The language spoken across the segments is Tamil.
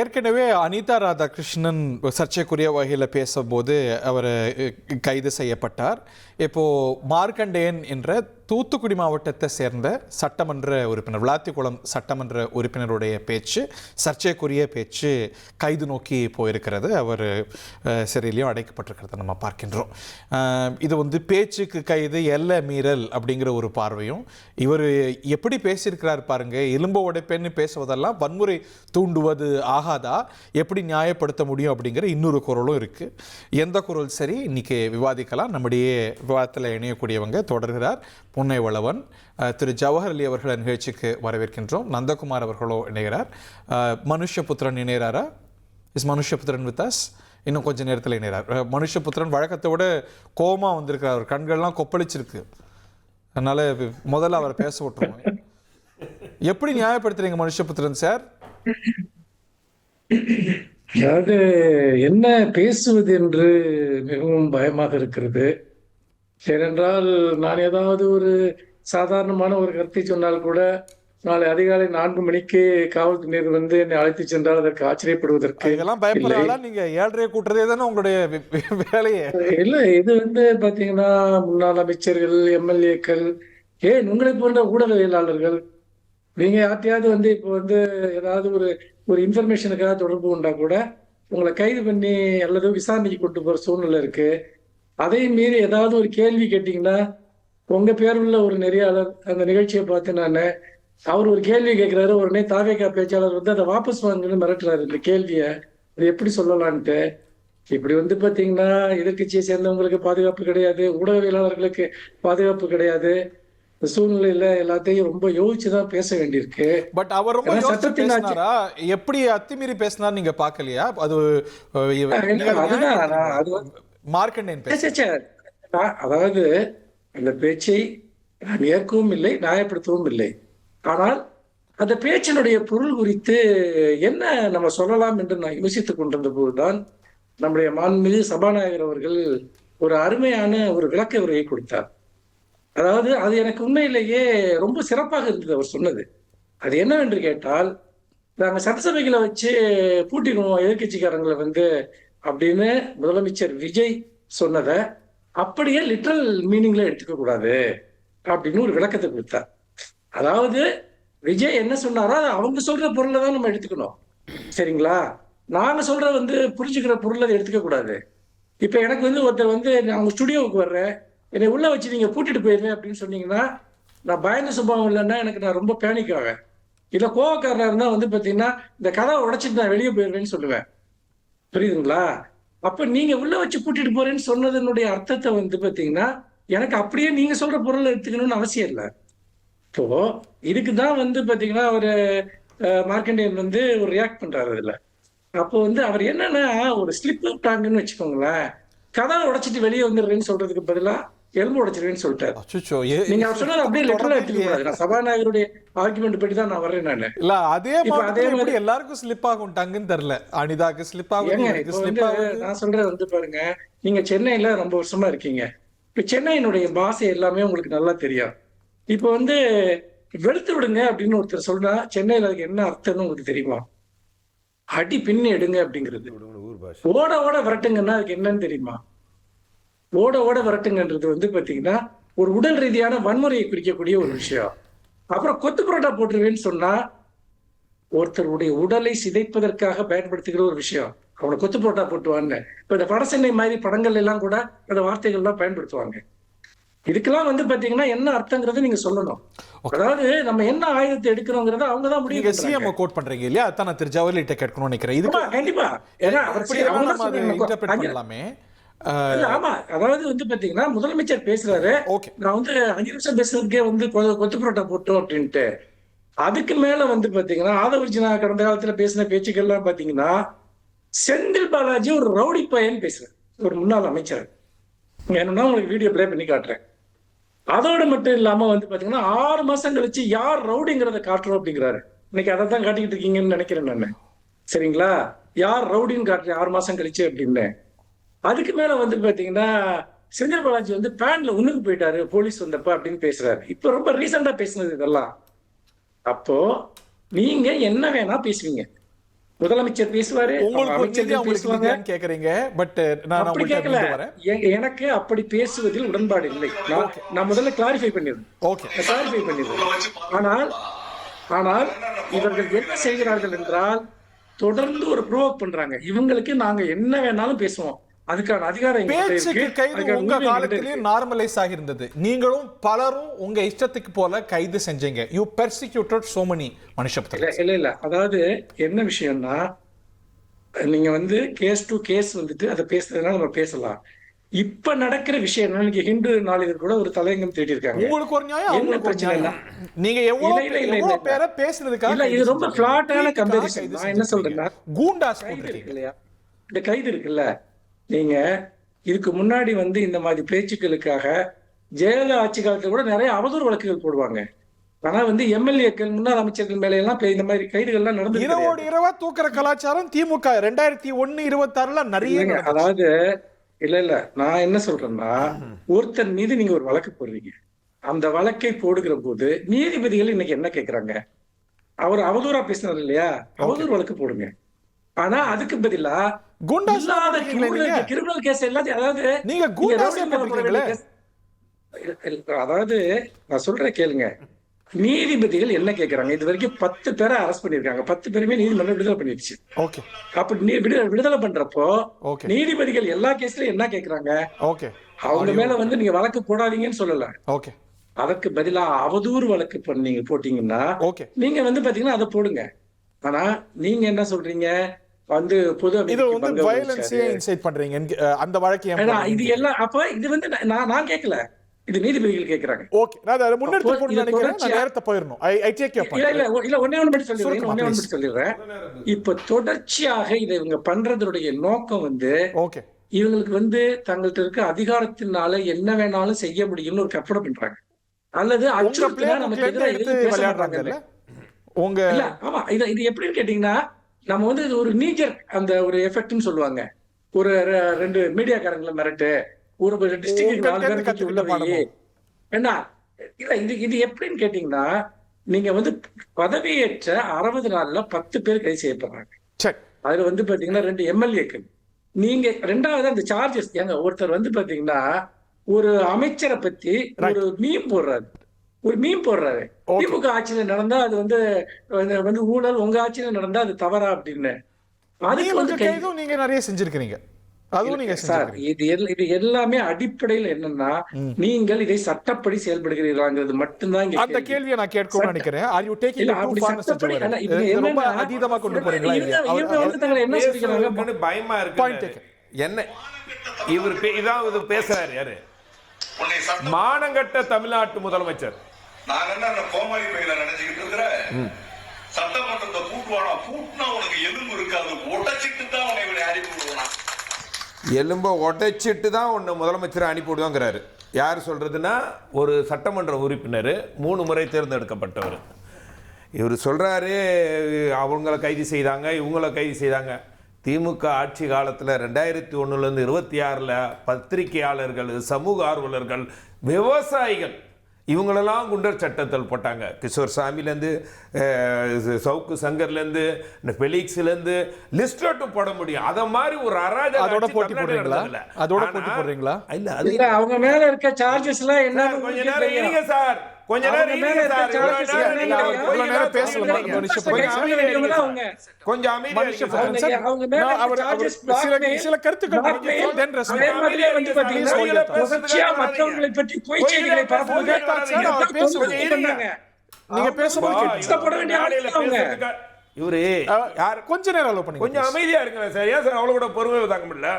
ஏற்கனவே அனிதா ராதாகிருஷ்ணன் சர்ச்சைக்குரிய வகையில் பேசும்போது அவர் கைது செய்யப்பட்டார். இப்போது மார்க்கண்டேயன் என்ற தூத்துக்குடி மாவட்டத்தை சேர்ந்த சட்டமன்ற உறுப்பினர், விளாத்திக்குளம் சட்டமன்ற உறுப்பினருடைய பேச்சு, சர்ச்சைக்குரிய பேச்சு கைது நோக்கி போயிருக்கிறது. அவர் சிறையிலையும் அடைக்கப்பட்டிருக்கிறத நம்ம பார்க்கின்றோம். இது பேச்சுக்கு கைது, எல்லை மீறல் அப்படிங்கிற ஒரு பார்வையும், இவர் எப்படி பேசியிருக்கிறார் பாருங்க. எலும்பு உடைப்பெண்ணு பேசுவதெல்லாம் வன்முறை தூண்டுவது ஆகாதா, எப்படி நியாயப்படுத்த முடியும் அப்படிங்கிற இன்னொரு குரலும் இருக்கு. எந்த குரல் சரி, இன்னைக்கு விவாதிக்கலாம். நம்முடைய விவாதத்தில் இணையக்கூடியவங்க தொடர்கிறார் புன்னை வளவன், திரு ஜவஹர் அலி அவர்கள் நிகழ்ச்சிக்கு வரவேற்கின்றோம். நந்தகுமார் அவர்களோ இணைகிறார். மனுஷபுத்திரன் இணைகிறாரா? Is Manushyaputhiran with us? இன்னும் கொஞ்சம் நேரத்தில் இணைகிறார். மனுஷபுத்திரன் வழக்கத்தை விட கோபமா வந்திருக்கிறார், அவர் கண்கள்லாம் கொப்பளிச்சிருக்கு. அதனால முதல்ல அவரை பேச விட்டுருவோம். எப்படி நியாயப்படுத்துறீங்க மனுஷபுத்திரன் சார்? அதாவது என்ன பேசுவது என்று மிகவும் பயமாக இருக்கிறது. ஏனென்றால் நான் ஏதாவது ஒரு சாதாரணமான ஒரு கருத்தை சொன்னால் கூட நாளை அதிகாலை 4 மணிக்கு காவல்துறையினர் வந்து என்னை அழைத்து சென்றால் அதற்கு ஆச்சரியப்படுவதற்கு நீங்க 7:30 கூட்டுறதே தானே உங்களுடைய வேலையே. இல்ல, இது பாத்தீங்கன்னா முன்னாள் அமைச்சர்கள், எம்எல்ஏக்கள், ஏன் உங்களை போன்ற ஊடகவியலாளர்கள், நீங்க யார்ட்டையாவது இப்போ ஏதாவது ஒரு இன்ஃபர்மேஷனுக்காக தொடர்பு கொண்டா கூட உங்களை கைது பண்ணி அல்லது விசாரணைக்கு கொண்டு போற சூழ்நிலை இருக்கு. அதையும் மீறி ஏதாவது ஒரு கேள்வி கேட்டீங்கன்னா, உங்க பேர் உள்ள ஒரு நெறியாளர் அந்த நிகழ்ச்சியை பார்த்து நான் அவர் ஒரு கேள்வி கேட்கிறாரு, உடனே தாவேகா பேச்சாளர் அதை வாபஸ் வாங்கன்னு மிரட்டுறாரு. இந்த கேள்வியை அது எப்படி சொல்லலான்ட்டு. இப்படி பாத்தீங்கன்னா எதிர்கட்சியை சேர்ந்தவங்களுக்கு பாதுகாப்பு கிடையாது, ஊடகவியலாளர்களுக்கு பாதுகாப்பு கிடையாது. சூழ்நிலையில எல்லாத்தையும் ரொம்ப யோசிச்சுதான் பேச வேண்டியிருக்கு. பட் அவர் ரொம்ப பேசினாரா? எப்படி அத்துமீறி பேசினார் நீங்க பாக்கலையா? அது மார்க்கண்டேயன் பேச, அதாவது அந்த பேச்சை நான் ஏற்கவும் இல்லை, நியாயப்படுத்தவும் இல்லை. ஆனால் அந்த பேச்சினுடைய பொருள் குறித்து என்ன நம்ம சொல்லலாம் என்று நான் யோசித்துக் கொண்டிருந்த போதுதான் நம்முடைய மாண்புமிகு சபாநாயகர் அவர்கள் ஒரு அருமையான ஒரு விளக்க உரையை கொடுத்தார். அதாவது அது எனக்கு உண்மையிலேயே ரொம்ப சிறப்பாக இருந்தது அவர் சொன்னது. அது என்னவென்று கேட்டால், நாங்க சட்டசபைகளை வச்சு பூட்டிடுவோம் எதிர்கட்சிக்காரங்களை அப்படின்னு முதலமைச்சர் விஜய் சொன்னதை அப்படியே லிட்டரல் மீனிங்ல எடுத்துக்க கூடாது அப்படின்னு ஒரு விளக்கத்தை கொடுத்தார். அதாவது விஜய் என்ன சொன்னாரோ அதை அவங்க சொல்ற பொருளை தான் நம்ம எடுத்துக்கணும், சரிங்களா? நாங்க சொல்ற புரிஞ்சுக்கிற பொருளை அதை எடுத்துக்க கூடாது. இப்ப எனக்கு ஒருத்தர் நான் உங்க ஸ்டுடியோவுக்கு வர்றேன், என்னை உள்ள வச்சு நீங்க பூட்டிட்டு போயிருவேன் அப்படின்னு சொன்னீங்கன்னா, நான் பயந்த சுபாவம் இல்லைன்னா நான் ரொம்ப பேனிக் ஆவேன். இல்ல கோவக்காரனா இருந்தா பாத்தீங்கன்னா இந்த கதவை உடைச்சிட்டு நான் வெளியே போயிருவேன்னு சொல்லுவேன். புரியுதுங்களா? அப்ப நீங்க உள்ள வச்சு பூட்டிட்டு போறேன்னு சொன்னதனுடைய அர்த்தத்தை பாத்தீங்கன்னா எனக்கு அப்படியே நீங்க சொல்ற பொருளை எடுத்துக்கணும்னு அவசியம் இல்லை. இப்போ இதுக்குதான் பாத்தீங்கன்னா ஒரு மார்க்கண்டேயன் ஒரு ரியாக்ட் பண்றாரு அதுல. அப்போ அவர் என்னன்னா ஒரு ஸ்லிப் விட்டாங்கன்னு வச்சுக்கோங்களேன், கதவை உடைச்சிட்டு வெளியே வந்துடுறேன்னு சொல்றதுக்கு பதிலா எலும்பு உடைச்சிருவேன்னு சொல்லிட்டாரு. நீங்க அவர் சொன்னது அப்படியே லெட்டர்ல எடுத்துக்க கூடாது. நான் சபாநாயகருடைய ஆர்குமெண்ட் பற்றி தான் நான் வர்றேன். நானு இல்ல அதே மாதிரி எல்லாருக்கும் ஸ்லிப் ஆகும் டங்குன்னு தெரியல. அனிதாக்கு ஸ்லிப் ஆகும். நான் சொல்றது பாருங்க, நீங்க சென்னையில ரொம்ப வருஷமா இருக்கீங்க. இப்ப சென்னையினுடைய பாஷை எல்லாமே உங்களுக்கு நல்லா தெரியும். இப்ப வெளுத்து விடுங்க அப்படின்னு ஒருத்தர் சொன்னா சென்னையில அதுக்கு என்ன அர்த்தம்னு உங்களுக்கு தெரியுமா? அடி பின்னி எடுங்க அப்படிங்கிறது. ஓட ஓட விரட்டுங்கன்னா அதுக்கு என்னன்னு தெரியுமா? ஓட ஓட விரட்டுங்கன்றது பாத்தீங்கன்னா ஒரு உடல் ரீதியான வன்முறையை குறிக்கக்கூடிய ஒரு விஷயம். அப்புறம் கொத்து புரோட்டா போட்டுருவேன்னு சொன்னா ஒருத்தருடைய உடலை சிதைப்பதற்காக பயன்படுத்துகிற ஒரு விஷயம். அவனை கொத்து புரோட்டா போட்டுவான்னு இப்ப இந்த படசென்னை மாதிரி படங்கள் எல்லாம் கூட அந்த வார்த்தைகள் எல்லாம் பயன்படுத்துவாங்க. இதுக்கெல்லாம் பாத்தீங்கன்னா என்ன அர்த்தங்கிறத நீங்க சொல்லணும். அதாவது நம்ம என்ன ஆயுதத்தை எடுக்கிறோங்கிறத அவங்க தான் முடிவு பண்றாங்க. சிஎம் கோட் பண்றீங்க இல்லையா? அதான் திரு ஜவஹர்லிட்ட கேட்கணும்னு நினைக்கிறேன். இது கண்டிப்பா பண்ணலாமே. ஆமா, அதாவது பாத்தீங்கன்னா முதலமைச்சர் பேசுறாரு, நான் 5 நிமிஷம் பேசுறதுக்கே கொத்து புரோட்டா போட்டோம் அப்படின்ட்டு. அதுக்கு மேல பாத்தீங்கன்னா ஆதவர்ஜினா கடந்த காலத்துல பேசின பேச்சுக்கள்லாம் பாத்தீங்கன்னா செந்தில் பாலாஜி ஒரு ரவுடி பையன் பேசுறேன், ஒரு முன்னாள் அமைச்சர். என்னன்னா உங்களுக்கு வீடியோ பிளே பண்ணி காட்டுறேன். அதோட மட்டும் இல்லாம பாத்தீங்கன்னா 6 மாசம் கழிச்சு யார் ரவுடிங்கிறத காட்டுறோம் அப்படிங்கிறாரு. இன்னைக்கு அதை தான் காட்டிக்கிட்டு இருக்கீங்கன்னு நினைக்கிறேன் நானு, சரிங்களா? யார் ரவுடின்னு காட்டுறேன் 6 மாசம் கழிச்சு அப்படின்னு. அதுக்கு மேல பாத்தீங்கன்னா செந்தில் பாலாஜி பேன்ல உன்னுக்கு போயிட்டாரு போலீஸ் வந்தப்ப அப்படின்னு பேசுறாரு. இப்ப ரொம்ப ரீசெண்டா பேசினது இதெல்லாம். அப்போ நீங்க என்ன வேணா பேசுவீங்க, முதலமைச்சர் பேசுவாரு, உங்களுக்கு ஒரு நிதி அமைச்சர்கள் அவங்களுக்கு பேசுவாங்க. நிதியான்னு கேக்குறீங்க. பட் நான் அப்படி உங்கள்ட்ட கேட்கல. மீண்டு வரேன். எனக்கு அப்படி பேசுவதில் உடன்பாடு இல்லை. நான் முதல்ல கிளாரிஃபை பண்ணிடுறேன். ஓகே. கிளாரிஃபை பண்ணிடுறேன். ஆனால் ஆனால் இவர்கள் என்ன செய்கிறார்கள் என்றால் தொடர்ந்து ஒரு ப்ரோவோக் பண்றாங்க. இவங்களுக்கு நாங்க என்ன வேணாலும் பேசுவோம், அதுக்கான அதிகாரம் எங்ககிட்ட பேச்சுக்கு இருக்கு, கைது அதுக்கான உங்க உரிமை எங்ககிட்ட காலத்திலேயே இருக்கு. நார்மலைஸ் ஆகியிருந்தது. நீங்களும் பலரும் உங்க இஷ்டத்துக்கு போல கைது செஞ்சீங்க. யூ பெர்சிக்யூட்டட் சோ many மனுஷபுத்திரன். இல்ல அதாவது என்ன விஷயம்னா, நீங்க வந்து கேஸ் டு கேஸ் வந்துட்டு அதை பேசுறதுனால நம்ம பேசலாம். இப்ப நடக்கிற விஷயம் என்ன, இன்னைக்கு ஹிந்து நாளிதழ் கூட ஒரு தலையங்கம் தேடி இருக்காங்க. உங்களுக்கு ஒரு நியாயம், என்ன அவங்களுக்கு ஒரு பிரச்சனை நியாயம். நீங்க இல்ல, எவ்வளவு பேரை பேசுனதுக்காக இல்ல, இது ரொம்ப பிளாட்டான கம்பேரிசன். கைது நான் என்ன சொல்றேன்னா, கூண்டாஸ் கைது இருக்கு போட்டிருக்கீங்க. இல்லையா, இந்த கைது இருக்குல்ல, நீங்க இதுக்கு முன்னாடி வந்து இந்த மாதிரி பேச்சுக்களுக்காக ஜெயலலிதா ஆட்சி காலத்துல கூட நிறைய அவதூறு வழக்குகள் போடுவாங்க. ஆனா வந்து எம்எல்ஏக்கள், முன்னாள் அமைச்சர்கள் மேல எல்லாம் இந்த மாதிரி கைதுகள்லாம் நடந்து இரவோடு இரவா தூக்குற கலாச்சாரம் திமுக 2001-26 நிறைய நடந்துச்சு. அதாவது இல்ல நான் என்ன சொல்றேன்னா, ஒருத்தர் மீது நீங்க ஒரு வழக்கு போடுறீங்க, அந்த வழக்கை போடுகிற போது நீதிபதிகள் இன்னைக்கு என்ன கேக்குறாங்க, அவர் அவதூறா பேசினார் இல்லையா, அவதூறு வழக்கு போடுங்க. ஆனா அதுக்கு பதிலா குண்டாஸ் இல்லாத போட்டிருக்கீங்களே நீங்க. கிரிமினல் கேஸ் எல்லாத்தையும், அதாவது நீங்க குண்டாஸ் ரவுடி மேல போட வேண்டிய போட்டிருக்கீங்களே. கேஸ். அதாவது நான் சொல்றேன் கேளுங்க, நீதிபதிகள் என்ன கேக்குறாங்க, இது வரைக்கும் 10 பேரை அரெஸ்ட் பண்ணிருக்காங்க, 10 பேருமே நீதிமன்றம் விடுதலை பண்ணிடுச்சு. ஓகே. அப்படி விடுதலை பண்றப்போ ஓகே. நீதிபதிகள் எல்லா கேஸ்லயும் என்ன கேக்குறாங்க, ஓகே. அவங்க மேல வந்து நீங்க வழக்கு போடாதீங்கன்னு சொல்லல, ஓகே. அதற்கு பதிலா அவதூறு வழக்கு நீங்க போட்டீங்கன்னா ஓகே. நீங்க வந்து பாத்தீங்கன்னா அதை போடுங்க. ஆனா நீங்க என்ன சொல்றீங்க, வந்து பொது இது அமைதிக்கு வந்து பங்கம் வயலன்ஸே விளைவிச்சாரு. இன்சைட் பண்றீங்க. அந்த வழக்கு ஏன் ஏன்னா, போடுறீங்க? இது எல்லாம் அப்ப இது வந்து நான் கேட்கல, இது நீதிபதிகள் கேக்குறாங்க. ஓகே. நான் அதை முன்னெடுத்து அப்போ போட்டு இது நினைக்கிறேன். நான் தொடர்ச்சியா- நேரத்தை போயிடணும். ஐ டேக் யூ இல்ல இல்ல இல்ல ஒன்னே ஒண்ணு மட்டும் சொல்லிடுறேன், சுருக்கமா, ஒன்னே ஒண்ணு please. மட்டும் சொல்லிடுறேன். இப்ப தொடர்ச்சியாக இதை இவங்க பண்றதுடைய நோக்கம் வந்து ஓகே. இவங்களுக்கு வந்து தங்கள்ட்ட இருக்க அதிகாரத்தினால என்ன வேணாலும் செய்ய முடியும்னு ஒரு கற்பனை பண்றாங்க, அல்லது உங்க அச்சுறுத்தினா நமக்கு பிளேபுக்ல எதிராக எடுத்து எதுவும் பேச விளையாடுறாங்க மாட்டாங்க. இல்ல உங்க இல்ல ஆமா, இது எப்படின்னு கேட்டீங்கன்னா, நம்ம வந்து இது ஒரு நீஜர் அந்த ஒரு எஃபெக்ட்னு சொல்லுவாங்க, ஒரு ரெண்டு மீடியாக்காரங்களை மிரட்டு, ஒரு டிஸ்ட்ரிக்ட் உங்கள்ட்ட 4 இருந்து பேருக்கு உள்ள கத்துக்கிட்ட போய் என்ன, இல்ல இது எப்படின்னு கேட்டீங்கன்னா, நீங்க வந்து பதவியேற்ற 60 நாள்ல 10 பேர் கைது செய்யப்படுறாங்க. சரி. அதுல வந்து பாத்தீங்கன்னா 2 எம்எல்ஏக்கள். நீங்க ரெண்டாவது அந்த சார்ஜஸ் ஏங்க, ஒருத்தர் வந்து பாத்தீங்கன்னா ஒரு அமைச்சரை பத்தி ஒரு மீம் போடுறாரு, Okay. திமுக ஆட்சியில நடந்தா அது வந்து ஊழல், உங்க ஆட்சியில நடந்தா அது தவறா அப்படின்னு. அதுக்கு வந்து நீங்க கைதும் நீங்க நிறைய செஞ்சிருக்கீங்க. அதுவும் நீங்க சார், செஞ்சிருக்கீங்க. இது எல்லாமே அடிப்படையில் என்னன்னா, நீங்கள் இதை சட்டப்படி செயல்படுகிறீர்களாங்கிறது மட்டும்தான் இங்க அந்த கேள்வி. கேள்வியை நான் கேட்கணும்னு நினைக்கிறேன். ஆர் யூ டேக்கிங் இல்ல, இட் டூ அப்படி ஃபார் மிஸ்டர் சட்டப்படி ஜவஹர்? அல்ல, இது இது ரொம்ப என்னன்னா, அதீதமா கொண்டு போறீங்களா இல்லையா? இவங்க வந்து தங்களை என்ன சொல்லிக்கிறாங்க, பேசுறதுக்குன்னு பயமா Point இருக்கு. taken. என்ன இவர் இதாவது பேசுறாரு யாரு, மானங்கட்ட தமிழ்நாட்டு முதலமைச்சர். நான் என்ன கோமாளி பையில நினைச்சுக்கிட்டு இருக்கிறேன், சட்டமன்றத்தை பூட்டுவானா, பூட்டினா உனக்கு எலும்பு இருக்காது, உடைச்சிட்டு தான் உன்னை இவனை அனுப்பி விடுவானா. எலும்பை உடைச்சிட்டு தான் ஒன்று முதலமைச்சரை அனுப்பிவிடுவாங்கிறாரு. யார் சொல்றதுன்னா, ஒரு சட்டமன்ற உறுப்பினர் 3 முறை தேர்ந்தெடுக்கப்பட்டவர். இவர் சொல்றாரு, அவங்கள கைது செய்தாங்க, இவங்கள கைது செய்தாங்க. திமுக ஆட்சி காலத்தில் 2001 26 பத்திரிகையாளர்கள், சமூக ஆர்வலர்கள், விவசாயிகள் இவங்களெல்லாம் குண்டர் சட்டத்தில் போட்டாங்க. கிஷோர் சாமிலேருந்து சவுக்கு சங்கர்லேருந்து ஃபெலிக்ஸ்லேருந்து லிஸ்ட் அவுட்டும் போட முடியும். அதை மாதிரி ஒரு அராஜக அதோட ஆட்சி போட்டி தமிழ்நாட்டுல போடுறீங்களா? நடந்ததில்ல. அதோட ஆனா- போட்டி போடுறீங்களா? இல்ல அது இல்ல, அவங்க மேல இருக்க சார்ஜஸ் எல்லாம் என்ன கொஞ்ச நேரம் இருங்க சார், கொஞ்ச நேரம் அவங்க மேல இருங்க சார். இருக்க இவ்வளவு charges நேரம் என்ன? நீங்க அவங்க கொஞ்ச இவ்வளவு நேரம் நேரம் பேசல, பேசுங்க. மனுஷ கொஞ்சம் அமைதியா இருங்க சார். அவங்க. கொஞ்சம் அமைதியா இருங்க சார். மனுஷ அவங்க மேல நான் அவர் charges சில கருத்துக்கள் blackmail, then respond. அதே மாதிரியே வந்து பாத்தீங்கன்னா, Please hold your thoughts. தொடர்ச்சியா மற்றவர்களை பற்றி பொய் செய்திகளை பரப்புவது, அவர் பேசும்போது பண்ணாங்க. நீங்க பேசும்போது கேட்டு கஷ்டப்பட வேண்டிய மேடையில ஆட்கள் அவங்க. பேசுறதுக்கு இவரு யார் கொஞ்ச நேரம் அலோ பண்ணுங்க. கொஞ்சம் அமைதியா இருங்க சார். ஏன் சார் அவ்வளவு கூட பொறுமையை தாங்க முடியல?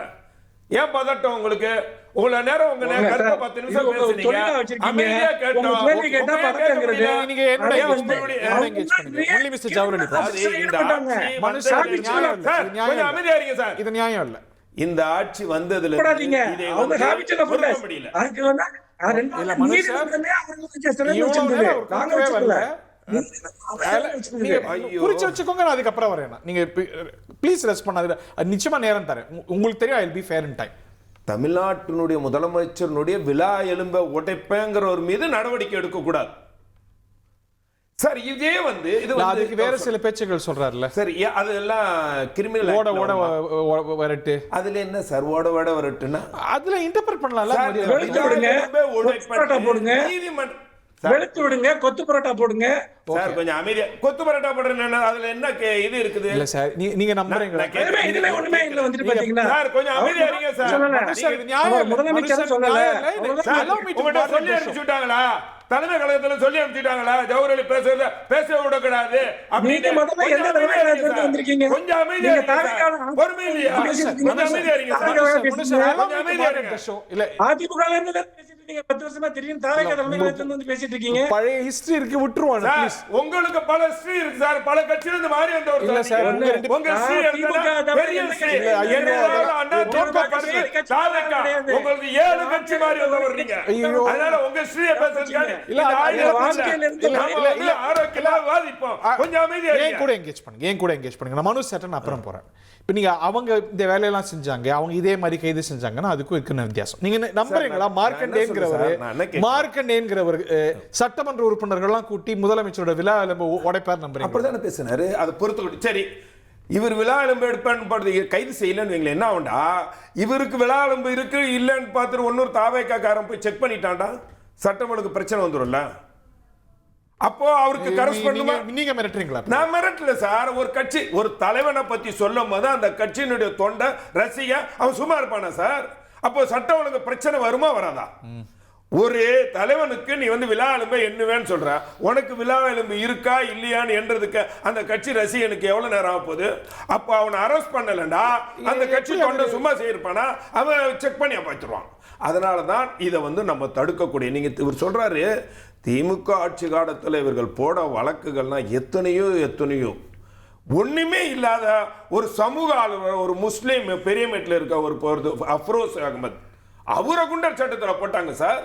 ஏன் பதட்டம் உங்களுக்கு? உங்களை நேரம் உங்க கருத்தை 10 நிமிஷம் இது உங்க பேசுனீங்க, தொழிலா வச்சிருக்கீங்க. அமைதியா கேட்டோம். உங்க கேள்வி கேட்டா உங்க பதட்டங்கிறது. கேட்க நீங்க என்னோட அதே engage வந்து பண்ணுங்க. என்னோட engage பண்ணுங்க. Only Mr. Javali அது please. இந்த ஆட்சி மனுஷன் வந்ததுல இது நியாயம் இல்ல. சார், இது நியாயம் கொஞ்சம் இல்ல. அமைதியா இருங்க சார். இது நியாயம் இல்ல. இந்த ஆட்சி வந்ததுல போடாதீங்க. இதை அவங்க வந்து சாபிச்சத போல. பொறுக்க முடியல. அதுக்கு வந்து இல்ல, மனுஷன் இவ்வளவு நேரம் அவர் கொடுக்கவே வரல. நீங்க ஐயோ. குறிச்சு வச்சுக்கோங்க, நான் அதுக்கப்புறம் வரேன். நீங்க ப்ளீஸ் ரெஸ்ட் பண்ணாது. நிச்சயமா நேரம் தரேன். உங்களுக்கு தெரியும், I will be fair in time. தமிழ்நாட்டினுடைய முதலமைச்சருடைய விழா எலும்பை உடைப்பேங்கிற ஒரு மீது நடவடிக்கை எடுக்கக்கூடாது. சார் இதே வந்து இது இல்ல, அதுக்கு வேற சில பேச்சுகள் சொல்றாருல்ல, சார் அதெல்லாம் கிரிமினல் ஓட ஓட வரட்டு, அதுல என்ன சார் ஓட வரட்டுன்னா அதுல இன்டர்பிரட் பண்ணலாம்ல. வெளுத்து விடுங்க, பரோட்டா போடுங்க, வெளுத்து விடுங்க, கொத்து பரோட்டா போடுங்க. சார் கொஞ்சம் அமைதியா கொத்து பரோட்டா போடுறேன், அதுல என்ன இது இருக்குது? இல்ல சார், நீங்க நம்புறீங்களா? இதுல ஒண்ணுமே இல்ல வந்துட்டு பாத்தீங்கன்னா. சார் கொஞ்சம் அமைதியா இருங்க சார். முதலமைச்சர் சொல்லல, உங்கள்ட்ட சொல்லி அனுப்பிச்சுட்டாங்களா? தலைமை கழகத்துல சொல்லி அனுப்பிச்சுட்டாங்களா ஜவஹர்லால் பேச விடக்கூடாது அப்படின்னு? கொஞ்சம் அமைதியா இருங்க, பொறுமை இல்லையா? கொஞ்சம் அமைதியா இருங்க சார், கொஞ்சம் அமைதியா இருங்க. அதிமுக நீங்க 10 வருஷமா தெரியும், தாவேகா தலைமையில வந்து பேசிட்டு இருக்கீங்க. பழைய ஹிஸ்டரி இருக்கு, விட்டுருவாங்க ப்ளீஸ். உங்களுக்கு பல ஹிஸ்டரி இருக்கு சார், பல கட்சியில இருந்து மாறி வந்தவர் இல்ல சார், உங்க ஹிஸ்டரி எடுத்தா பெரிய ஹிஸ்டரி. அண்ணா திமுக பத்தி தாவேகா உங்களுக்கு 7 கட்சி மாறி வந்தவர் நீங்க. அதனால உங்க ஹிஸ்டரியை பேசுறதுக்கு இல்ல ஆரோக்கியமா வாதிப்போம். கொஞ்சம் அமைதியா இருங்க. ஏன் கூட என்கேஜ் பண்ணுங்க. நான் மனு சேட்டன் அப்புறம் போறேன். இப்போ நீங்க அவங்க இந்த வேலையெல்லாம் செஞ்சாங்க, அவங்க இதே மாதிரி கைது செஞ்சாங்கன்னா அதுக்கும் இருக்குன்னு வித்தியாசம். நீங்க நம்புறீங்களா? மார்க்கண்டேங்கிறவர் சட்டமன்ற உறுப்பினர்கள்லாம் கூட்டி முதலமைச்சரோட விழா எலும்பு உடைப்பார் நம்புறீங்க? அப்படிதானே பேசினாரு. அதை பொறுத்து சரி, இவர் விழா எலும்பு எடுப்பான்னு கைது செய்யலன்னு வைங்களேன், என்ன ஆகும்டா? இவருக்கு விழா எலும்பு இருக்கு இல்லைன்னு பார்த்துட்டு இன்னொரு தாவேக்காரன் போய் செக் பண்ணிட்டான்டா, சட்டமன்றத்துக்கு பிரச்சனை வந்துடும்ல. அப்போ அவருக்கு கரஸ்பாண்டுமா? நீங்க மிரட்டுறீங்களா? நான் மிரட்டல சார். ஒரு கட்சி ஒரு தலைவனை பத்தி சொல்லும் போது அந்த கட்சியினுடைய தொண்டை ரசிக அவன் சும்மா இருப்பானா சார்? அப்போ சட்டம் ஒழுங்கு பிரச்சனை வருமா வராதா? ஒரு தலைவனுக்கு நீ வந்து விழா எலும்பை எண்ணுவேன்னு சொல்ற, உனக்கு விழா எலும்பு இருக்கா இல்லையான்னு என்றதுக்கு அந்த கட்சி ரசிகனுக்கு எவ்வளவு நேரம் ஆக போகுது? அப்போ அவனை அரெஸ்ட் பண்ணலண்டா அந்த கட்சி தொண்டை சும்மா செய்யிருப்பானா? அவன் செக் பண்ணி பார்த்துருவான். அதனால தான் இதை வந்து நம்ம தடுக்கக்கூடிய. நீங்க இவர் சொல்றாரு திமுக ஆட்சி காலத்தில் இவர்கள் போட வழக்குகள்னா எத்தனையோ ஒண்ணுமே இல்லாத ஒரு சமூக ஆளுநர், ஒரு முஸ்லீம் பெரியமேட்டில் இருக்க ஒரு அஃப்ரோஸ் அகமது, அவரை குண்டர் சட்டத்தில் போட்டாங்க சார்.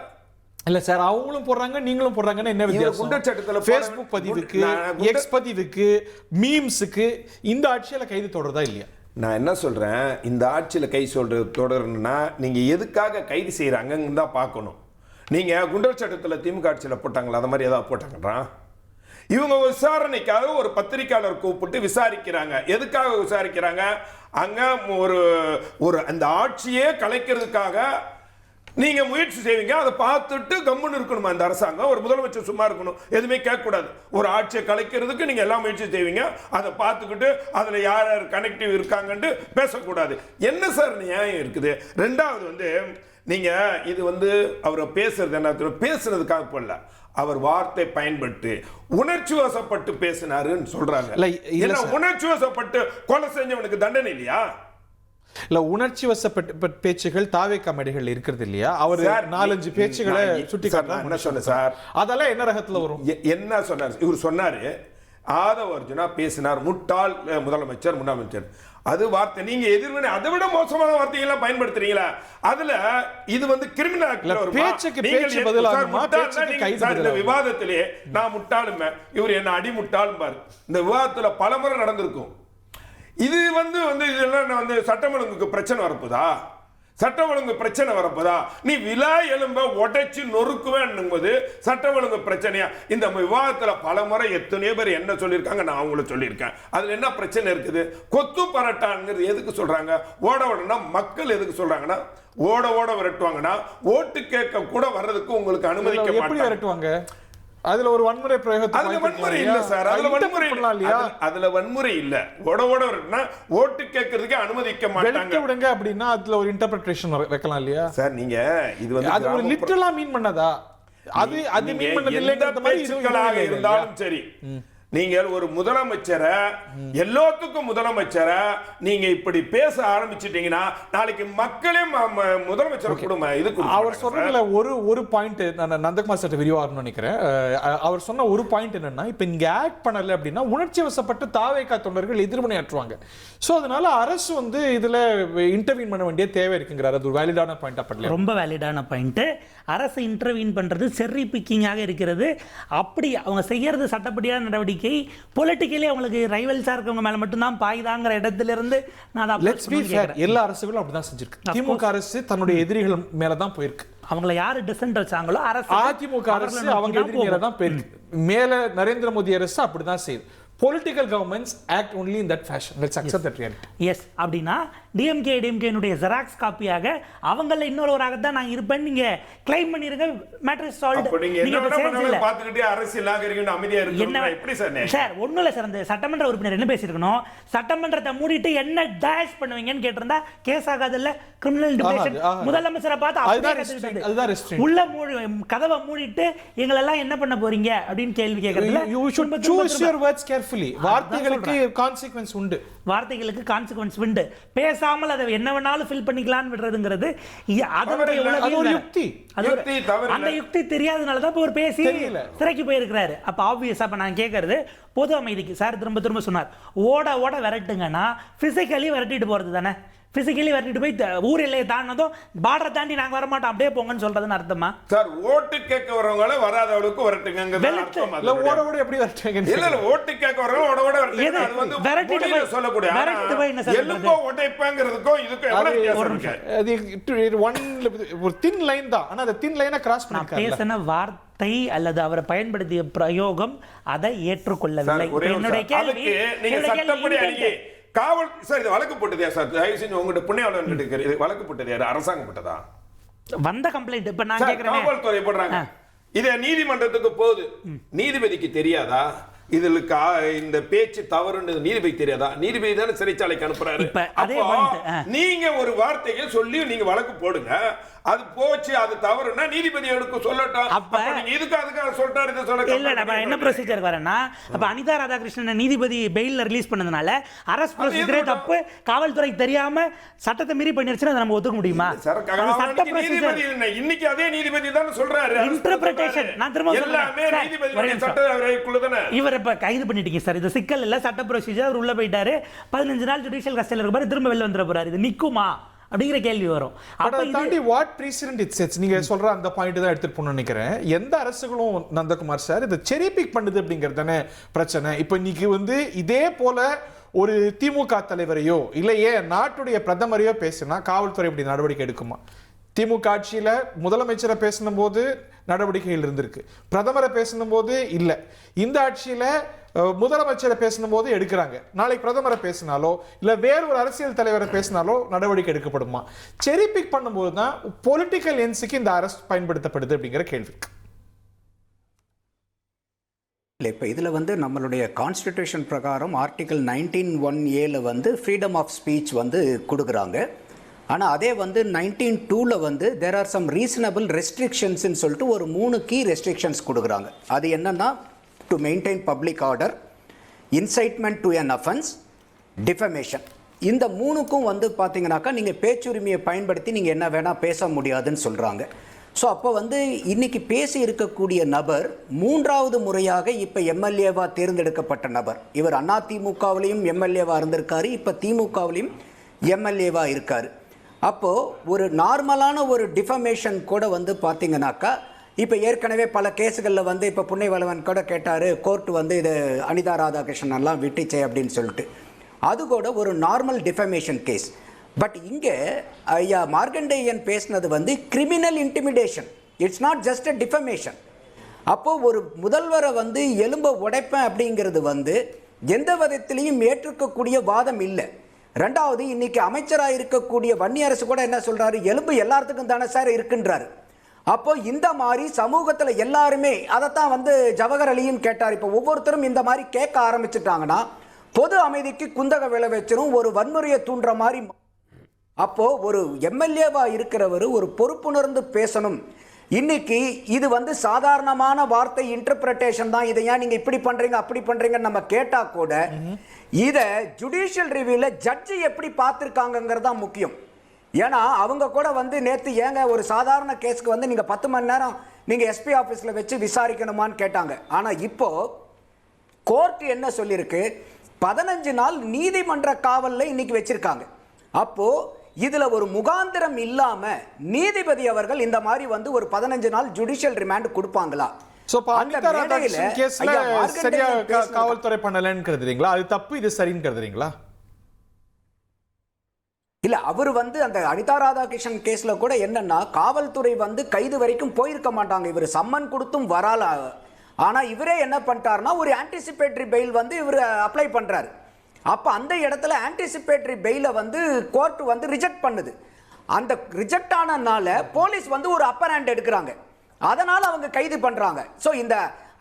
இல்ல சார், அவங்களும் போடுறாங்க நீங்களும் போடுறாங்கன்னு என்ன வித்தியாசம்? குண்டர் சட்டத்தில் ஃபேஸ்புக் பதிவுக்கு, எக்ஸ் பதிவுக்கு, மீம்ஸுக்கு இந்த ஆட்சியில கைது தொடர்றதா இல்லையா? நான் என்ன சொல்றேன், இந்த ஆட்சியில் கை தொடரணும்னா நீங்க எதுக்காக கைது செய்யறாங்கன்னு தான் பார்க்கணும். நீங்க குண்டர் சட்டத்தில் திமுக ஆட்சியில் போட்டாங்களா? அது மாதிரி ஏதாவது போட்டாங்கன்றான். இவங்க விசாரணைக்காக ஒரு பத்திரிகையாளர் கூப்பிட்டு விசாரிக்கிறாங்க. எதுக்காக விசாரிக்கிறாங்க? அங்க ஒரு அந்த ஆட்சியே கலைக்கிறதுக்காக நீங்க முயற்சி செய்வீங்க. அதை பார்த்துட்டு கம்முன்னு இருக்கணுமா இந்த அரசாங்கம்? ஒரு முதலமைச்சர் சும்மா இருக்கணும், எதுவுமே கேட்கக்கூடாது. ஒரு ஆட்சியை கலைக்கிறதுக்கு நீங்க எல்லாம் முயற்சி செய்வீங்க, அதை பார்த்துக்கிட்டு அதுல யார் யார் கனெக்டிவ் இருக்காங்கன்னு பேசக்கூடாது. என்ன சார் நியாயம் இருக்குது? ரெண்டாவது வந்து நீங்க இது வந்து அவரை பேசுறது என்ன, பேசுறதுக்காக போடல, அவர் வார்த்தை பயன்பட்டு உணர்ச்சி வசப்பட்டு பேசினாருன்னு சொல்றாங்க. உணர்ச்சி வசப்பட்டு கொலை செஞ்சவனுக்கு தண்டனை இல்லையா? இல்ல, உணர்ச்சி வசப்பட்ட பேச்சுகள் தாவேக்கா மேடைகள் இருக்கிறது இல்லையா? அவர் 4-5 பேச்சுகளை சுட்டி காட்டினா என்ன சொன்ன சார்? அதெல்லாம் என்ன ரகத்துல வரும்? என்ன சொன்னார் இவர்? சொன்னாரு ஆதவ அர்ஜுனா பேசினார், முட்டாள் முதலமைச்சர் முன்னாள். அது வார்த்தை. நீங்க எதிர்வினை அதை விட மோசமான வார்த்தைகள்லாம் பயன்படுத்துறீங்களா? அதுல இது வந்து கிரிமினல் பேச்சுக்கு பேச்சு பதிலாகுமா? இந்த விவாதத்திலே நான் முட்டாளுமே, இவர் என்ன அடி முட்டாளும்பாரு. இந்த விவாதத்துல பலமுறை நடந்திருக்கும். இது வந்து இதெல்லாம் வந்து சட்டம் ஒழுங்குக்கு பிரச்சனை வரப்போதா? சட்டம் ஒழுங்கு பிரச்சனை வரப்போதா? நீ விழா எலும்ப உடைச்சு நொறுக்குவேன் போது சட்டம் ஒழுங்கு பிரச்சனையா? இந்த விவாதத்துல பல முறை எத்தனையோ பேர் என்ன சொல்லியிருக்காங்க, நான் அவங்கள சொல்லியிருக்கேன். அதுல என்ன பிரச்சனை இருக்குது? கொத்து பரட்டாங்கிறது எதுக்கு சொல்றாங்க? ஓடனா மக்கள் எதுக்கு சொல்றாங்கன்னா, ஓட விரட்டுவாங்கன்னா ஓட்டு கேட்க கூட வர்றதுக்கு உங்களுக்கு அனுமதிக்க மாட்டாங்க. அதுல ஒரு வன்முறை பிரயோகத்தை, அதுல வன்முறை இல்ல சார், அதுல வன்முறை இல்ல, அதுல வன்முறை இல்ல. ஓட வருதுன்னா ஓட்டு கேட்கறதுக்கு அனுமதிக்க மாட்டாங்க. விடுங்க அப்படின்னா அதுல ஒரு இன்டர்பிரேஷன் வைக்கலாம் இல்லையா சார்? நீங்க இது வந்து அது ஒரு லிட்டரலா மீன் பண்ணதா? அது மீன் பண்ணது இல்லைங்கற மாதிரி இருந்தாலும் சரி, நீங்கள் ஒரு முதலமைச்சரை, எல்லாத்துக்கும் முதலமைச்சரை நீங்க இப்படி பேச ஆரம்பிச்சிட்டீங்கன்னா நாளைக்கு மக்களே முதலமைச்சர் கொடுமை. இதுக்கு அவர் சொல்றதுல ஒரு பாயிண்ட் நான் நந்தகுமார் சார் விரிவாகணும்னு நினைக்கிறேன். அவர் சொன்ன ஒரு பாயிண்ட் என்னன்னா, இப்ப இங்க ஆக்ட் பண்ணல அப்படின்னா உணர்ச்சி வசப்பட்டு தாவேக்கா தொண்டர்கள் எதிர்வினையாற்றுவாங்க. ஸோ அதனால அரசு வந்து இதுல இன்டர்வீன் பண்ண வேண்டிய தேவை இருக்குங்கிறார். அது ஒரு வேலிடான பாயிண்ட். அப்படி ரொம்ப வேலிடான பாயிண்ட். அரசு இன்டர்வீன் பண்றது செர்ரி பிக்கிங்காக இருக்கிறது. அப்படி அவங்க செய்யறது சட்டப்படியான நடவடிக்கை. பொலிட்டிக்கலி அவங்களுக்கு ரைவல்ஸா இருக்கவங்க மேல மட்டும் தான் பாய்தாங்கிற இடத்துல இருந்து நான் எல்லா அரசுகளும் அப்படிதான் செஞ்சிருக்கு. திமுக அரசு தன்னுடைய எதிரிகள் மேல தான் போயிருக்கு. அவங்கள யாரு டிசன்ட் வச்சாங்களோ அரசு அதிமுக அரசு அவங்க எதிரிகளை தான் போயிருக்கு. மேல நரேந்திர மோடி அரசு அப்படிதான் செய்யுது. Political governments act only in that fashion. Let's accept that reality. Yes அப்படின்னா டிஎம்கேனுடைய ஜெராக்ஸ் காப்பியாக அவங்கள இன்னொருவராகத்தான் நான் இருப்பேன் நீங்க கிளைம் பண்ணிருங்க. Matter solve. அப்ப நீங்க என்ன பண்ணாலும் பாத்துக்கிட்டே அரசியல் நாகரிகம் அமைதியா என்ன இருக்கணும். எப்படி சார் சார் ஒண்ணும் இல்ல சார். அந்த சட்டமன்ற உறுப்பினர் என்ன பேசியிருக்கணும், சட்டமன்றத்தை மூடிட்டு என்ன டேஷ் பண்ணுவீங்கன்னு கேட்டிருந்தா கேஸ் ஆகாதுல்ல. கிரிமினல் டிடெக்ஷன் முதலமைச்சரை பார்த்து அதுதான் உள்ள கதவை மூடிட்டு எங்களெல்லாம் என்ன பண்ண போறீங்க அப்படின்னு கேள்வி கேட்கறதுல you should choose your words carefully. வார்த்தைகளுக்கு கான்சிக்வென்ஸ் உண்டு. வார்த்தைகளுக்கு கான்சிக்வென்ஸ் உண்டு. பேசாமல் அதை என்ன வேணாலும் ஃபில் பண்ணிக்கலாம்னு விடுறதுங்கிறது அதனுடைய ஒரு யுக்தி. அந்த யுக்தி தெரியாதனால தான் ஒரு பேசி சிறைக்கு போயிருக்கிறாரு. அப்ப ஆப்வியஸா அப்ப நான் கேட்கறது பொது அமைதிக்கு சார் திரும்ப திரும்ப சொன்னார் ஓட ஓட விரட்டுங்கன்னா பிசிக்கலி விரட்டிட்டு போறது தானே. பிசிக்கலி விரட்டிட்டு போய் ஊர் எல்லையை தாண்டினதும் பார்டரை தாண்டி நாங்க வர மாட்டோம் அப்படியே போங்கன்னு சொல்றதுன்னு அர்த்தமா சார்? ஓட்டு கேட்க வரவங்கள வராதவளுக்கு வரட்டுங்க. இல்ல ஓட ஓட எப்படி வரட்டுங்க? இல்ல ஓட்டு கேட்க வரவங்க ஓட ஓட வரட்டுங்க. அது வந்து விரட்டிட்டு சொல்லக்கூடிய எலும்போ உடைப்பாங்கிறதுக்கும் இதுக்கும் எவ்வளவு வித்தியாசம் இருக்கு? அது ஒரு தின் லைன் தான். ஆனா அந்த தின் லைனை கிராஸ் பண்ணிருக்காங்க. பேசின வார்த்தை அல்லது அவர் பயன்படுத்திய பிரயோகம் அதை ஏற்றுக்கொள்ளவில்லை. என்னுடைய கேள்வி நீங்க சட்டப்படி அணியே காவல் சார் இது வழக்கு போட்டதா சார்? தயவு செஞ்சு உங்கள்ட்ட புண்ணியவாளன் இது வழக்கு போட்டது யாரு? அரசாங்கம் போட்டதா? வந்த கம்ப்ளைண்ட் இப்ப நான் கேக்குறேன். காவல்துறை போடுறாங்க. இத நீதிமன்றத்துக்கு போகுது. நீதிபதிக்கு தெரியாதா இதுக்கு இந்த பேச்சு தவறுன்னு நீதிபதி தெரியாதா? நீதிபதி தானே சிறைச்சாலைக்கு அனுப்புறாரு. நீங்க ஒரு வார்த்தையை சொல்லி நீங்க வழக்கு போடுங்க. அது போச்சு அது தவறுனா நீதிபதி எடுக்க சொல்லட்டும். அப்ப நீங்க இதுக்கு அதுக்கு சொல்றாரு இத சொல்ல இல்ல. நம்ம என்ன ப்ரொசீஜர் வரேன்னா அப்ப அனிதா ராதாகிருஷ்ணன் நீதிபதி பெயில்ல ரிலீஸ் பண்ணதுனால அரஸ்ட் ப்ரொசீஜர் தப்பு காவல்துறை தெரியாம சட்டத்தை மீறி பண்ணிருச்சுனா நம்ம ஒத்துக்க முடியுமா? சட்ட ப்ரொசீஜர் இன்னைக்கு அதே நீதிபதி தான் சொல்றாரு. இன்டர்பிரேஷன் நான் திரும்ப எல்லாமே நீதிபதி சட்டக்குள்ள தானே. இவர் இப்ப கைது பண்ணிட்டீங்க சார். இது சிக்கல் இல்ல. சட்ட ப்ரொசீஜர் அவர் உள்ள போயிட்டாரு. 15 நாள் ஜுடிஷியல் கஸ்டடியில் இருப்பாரு. திரும்ப வெளில வந்துட போறாரு. இது நிக்குமா அப்படிங்கிற கேள்வி வரும். அப்ப தாண்டி வாட் பிரீசிடென்ட் இட் செட்ஸ் நீங்க சொல்ற அந்த பாயிண்ட் தான் எடுத்துட்டு போகணும்னு நினைக்கிறேன். எந்த அரசுகளும் நந்தகுமார் சார் இது செரி பிக் பண்ணுது அப்படிங்கிறது தானே பிரச்சனை. இப்போ இன்னைக்கு வந்து இதே போல ஒரு திமுக தலைவரையோ இல்லையே நாட்டுடைய பிரதமரையோ பேசினா காவல்துறை இப்படி நடவடிக்கை எடுக்குமா? திமுக ஆட்சியில முதலமைச்சரை பேசின போது நடவடிக்கைகள் இருந்திருக்கு, பிரதமரை பேசின போது இல்ல. இந்த ஆட்சியில முதலமைச்சரை பேசின போது எடுக்கிறாங்க. நாளைக்கு பிரதமரை பேசினாலோ இல்ல வேற ஒரு அரசியல் தலைவரை பேசினாலோ நடவடிக்கை எடுக்கப்படுமா? செரி பிக் பண்ணும்போது தான் பொலிட்டிக்கல் என்ஸுக்கு இந்த அரசு பயன்படுத்தப்படுது அப்படிங்கிற கேள்வி. இல்லை, இப்போ இதில் வந்து நம்மளுடைய கான்ஸ்டிடியூஷன் பிரகாரம் ஆர்டிகல் 19(1)A வந்து ஃப்ரீடம் ஆஃப் ஸ்பீச் வந்து கொடுக்குறாங்க. ஆனால் அதே வந்து 19(2)ல் வந்து தேர் ஆர் சம் ரீசனபிள் ரெஸ்ட்ரிக்ஷன்ஸ்ன்னு சொல்லிட்டு ஒரு 3 கீ ரெஸ்ட்ரிக்ஷன்ஸ் கொடுக்குறாங்க. அது என்னன்னா to maintain public order, incitement to an offence, defamation. இந்த 3க்கும் வந்து பார்த்தீங்கன்னாக்கா நீங்கள் பேச்சுரிமையை பயன்படுத்தி நீங்கள் என்ன வேணால் பேச முடியாதுன்னு சொல்கிறாங்க. ஸோ அப்போ வந்து இன்னைக்கு பேசி இருக்கக்கூடிய நபர் 3வது முறையாக இப்போ எம்எல்ஏவாக தேர்ந்தெடுக்கப்பட்ட நபர். இவர் அதிமுகவிலையும் எம்எல்ஏவாக இருந்திருக்காரு, இப்போ திமுகவிலையும் எம்எல்ஏவாக இருக்கார். அப்போது ஒரு நார்மலான ஒரு டிஃபமேஷன் கூட வந்து பார்த்தீங்கன்னாக்கா இப்போ ஏற்கனவே பல கேஸுகளில் வந்து இப்போ புன்னைவளவன் கூட கேட்டார் கோர்ட் வந்து இது அனிதா ராதாகிருஷ்ணன் எல்லாம் விட்டுச்சே அப்படின்னு சொல்லிட்டு, அது கூட ஒரு நார்மல் டிஃபமேஷன் கேஸ். பட் இங்கே ஐயா மார்கண்டேயன் பேசினது வந்து criminal intimidation, it's not just a defamation. அப்போது ஒரு முதல்வரை வந்து எலும்பை உடைப்பேன் அப்படிங்கிறது வந்து எந்த விதத்திலையும் ஏற்றுக்கக்கூடிய வாதம் இல்லை. ரெண்டாவது, இன்னைக்கு அமைச்சராக இருக்கக்கூடிய வன்னியரசு கூட என்ன சொல்றாரு, எலும்பு எல்லாத்துக்கும் தானே சார் இருக்குன்றாரு. அப்போ இந்த மாதிரி சமூகத்தில் எல்லாருமே அதைத்தான் வந்து ஜவஹர் அலியும் கேட்டார். இப்போ ஒவ்வொருத்தரும் இந்த மாதிரி கேட்க ஆரம்பிச்சுட்டாங்கன்னா பொது அமைதிக்கு குந்தக விளைவிச்சிரும், ஒரு வன்முறையை தூண்டுற மாதிரி. அப்போ ஒரு எம்எல்ஏவா இருக்கிறவர் ஒரு பொறுப்புணர்ந்து பேசணும். இன்னைக்கு இது வந்து சாதாரணமான வார்த்தை இன்டர்பிரேஷன் தான். இதை ஏன் நீங்க இப்படி பண்றீங்க அப்படி பண்றீங்கன்னு நம்ம கேட்டா கூட இதை ஜுடிஷியல் ரிவ்யூல ஜட்ஜி எப்படி பார்த்துருக்காங்கிறது தான் முக்கியம். ஏன்னா அவங்க கூட வந்து நேற்று ஏங்க ஒரு சாதாரண கேஸுக்கு வந்து நீங்கள் 10 மணி நேரம் நீங்கள் எஸ்பி ஆஃபீஸில் வச்சு விசாரிக்கணுமான்னு கேட்டாங்க. ஆனால் இப்போ கோர்ட் என்ன சொல்லியிருக்கு, 15 நாள் நீதிமன்ற காவலில் இன்னைக்கு வச்சிருக்காங்க. அப்போ இதில் ஒரு முகாந்திரம் இல்லாமல் நீதிபதி அவர்கள் இந்த மாதிரி வந்து ஒரு 15 நாள் ஜுடிஷியல் ரிமாண்ட் கொடுப்பாங்களா? சரியா காவல்துறை பண்ணலன்னு கருதுறீங்களா? அது தப்பு, இது சரின்னு கருதுறீங்களா? இல்ல அவர் வந்து அந்த அனிதா ராதாகிருஷ்ணன் கேஸ்ல கூட என்னன்னா காவல்துறை வந்து கைது வரைக்கும் போயிருக்க மாட்டாங்க, இவர் சம்மன் கொடுத்தும் வரல. ஆனா இவரே என்ன பண்ணிட்டாருன்னா ஒரு ஆன்டிசிபேட்டரி பெயில் வந்து இவர் அப்ளை பண்றாரு. அப்ப அந்த இடத்துல ஆன்டிசிபேட்டரி பெயிலை வந்து கோர்ட் வந்து ரிஜெக்ட் பண்ணுது. அந்த ரிஜெக்ட் ஆனனால போலீஸ் வந்து ஒரு அப்பர் ஹேண்ட் எடுக்கிறாங்க, அதனால அவங்க கைது பண்றாங்க. சோ இந்த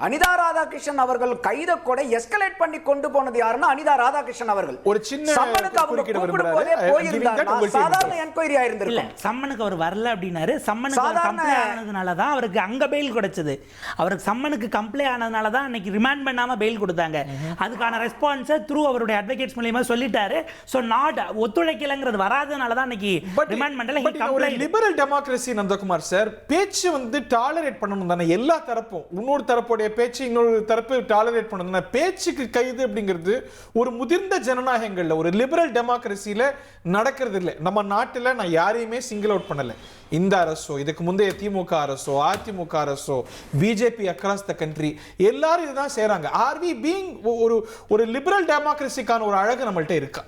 அனிதா ராதாகிருஷ்ணன் அவர்கள் கைதை கூட எஸ்கலேட் பண்ணி கொண்டு போனது யாருன்னா அனிதா ராதாகிருஷ்ணன் அவர்கள். ஒரு சின்ன சம்மனுக்கு அவங்க குறுக்கிட கூப்பிடும்போதே விரும்புறாரு. போயிருந்தாருன்னா சாதாரண என்கொயரி இல்ல ஆயிருந்திருக்கும். சம்மனுக்கு அவர் வரல அப்படின்னாரு. சம்மனுக்கு சாதாரண- கம்ப்ளை ஆனதுனால தான் அவருக்கு அங்க பெயில் கிடைச்சது. அவருக்கு சம்மனுக்கு கம்ப்ளை ஆனதுனால தான் அன்னைக்கு ரிமாண்ட் பண்ணாம பெயில் கொடுத்தாங்க. அதுக்கான ரெஸ்பான்ஸை த்ரூ அவருடைய அட்வொகேட்ஸ் மூலமா சொல்லிட்டாரு. சோ நாட் ஒத்துழைக்கலங்கிறது வராதனால தான் அன்னைக்கு ரிமாண்ட் பண்ணல. He complaint. Liberal democracy Nandakumar sir, பேச்சு வந்து டாலரேட் பண்ணணும் தானே, எல்லா தரப்பும். இன்னொரு தரப்புடைய பேச்சு இன்னொரு தரப்பு டாலரேட் பண்ணணும். பேச்சுக்கு கைது அப்படிங்கிறது ஒரு முதிர்ந்த ஜனநாயகங்கள்ல, ஒரு லிபரல் டெமோக்ரஸியில நடக்கிறது இல்லை. நம்ம நாட்டில் நான் யாரையுமே சிங்கிள் அவுட் பண்ணல. இந்த அரசோ, இதுக்கு முந்தைய திமுக அரசோ, அதிமுக அரசோ, பிஜேபி அக்ராஸ் த கண்ட்ரி, எல்லாரும் இதுதான் செய்றாங்க. ஆர் வி பீயிங் ஒரு லிபரல் டெமோக்ரஸிக்கான ஒரு அழகு நம்மள்ட்ட இருக்கா?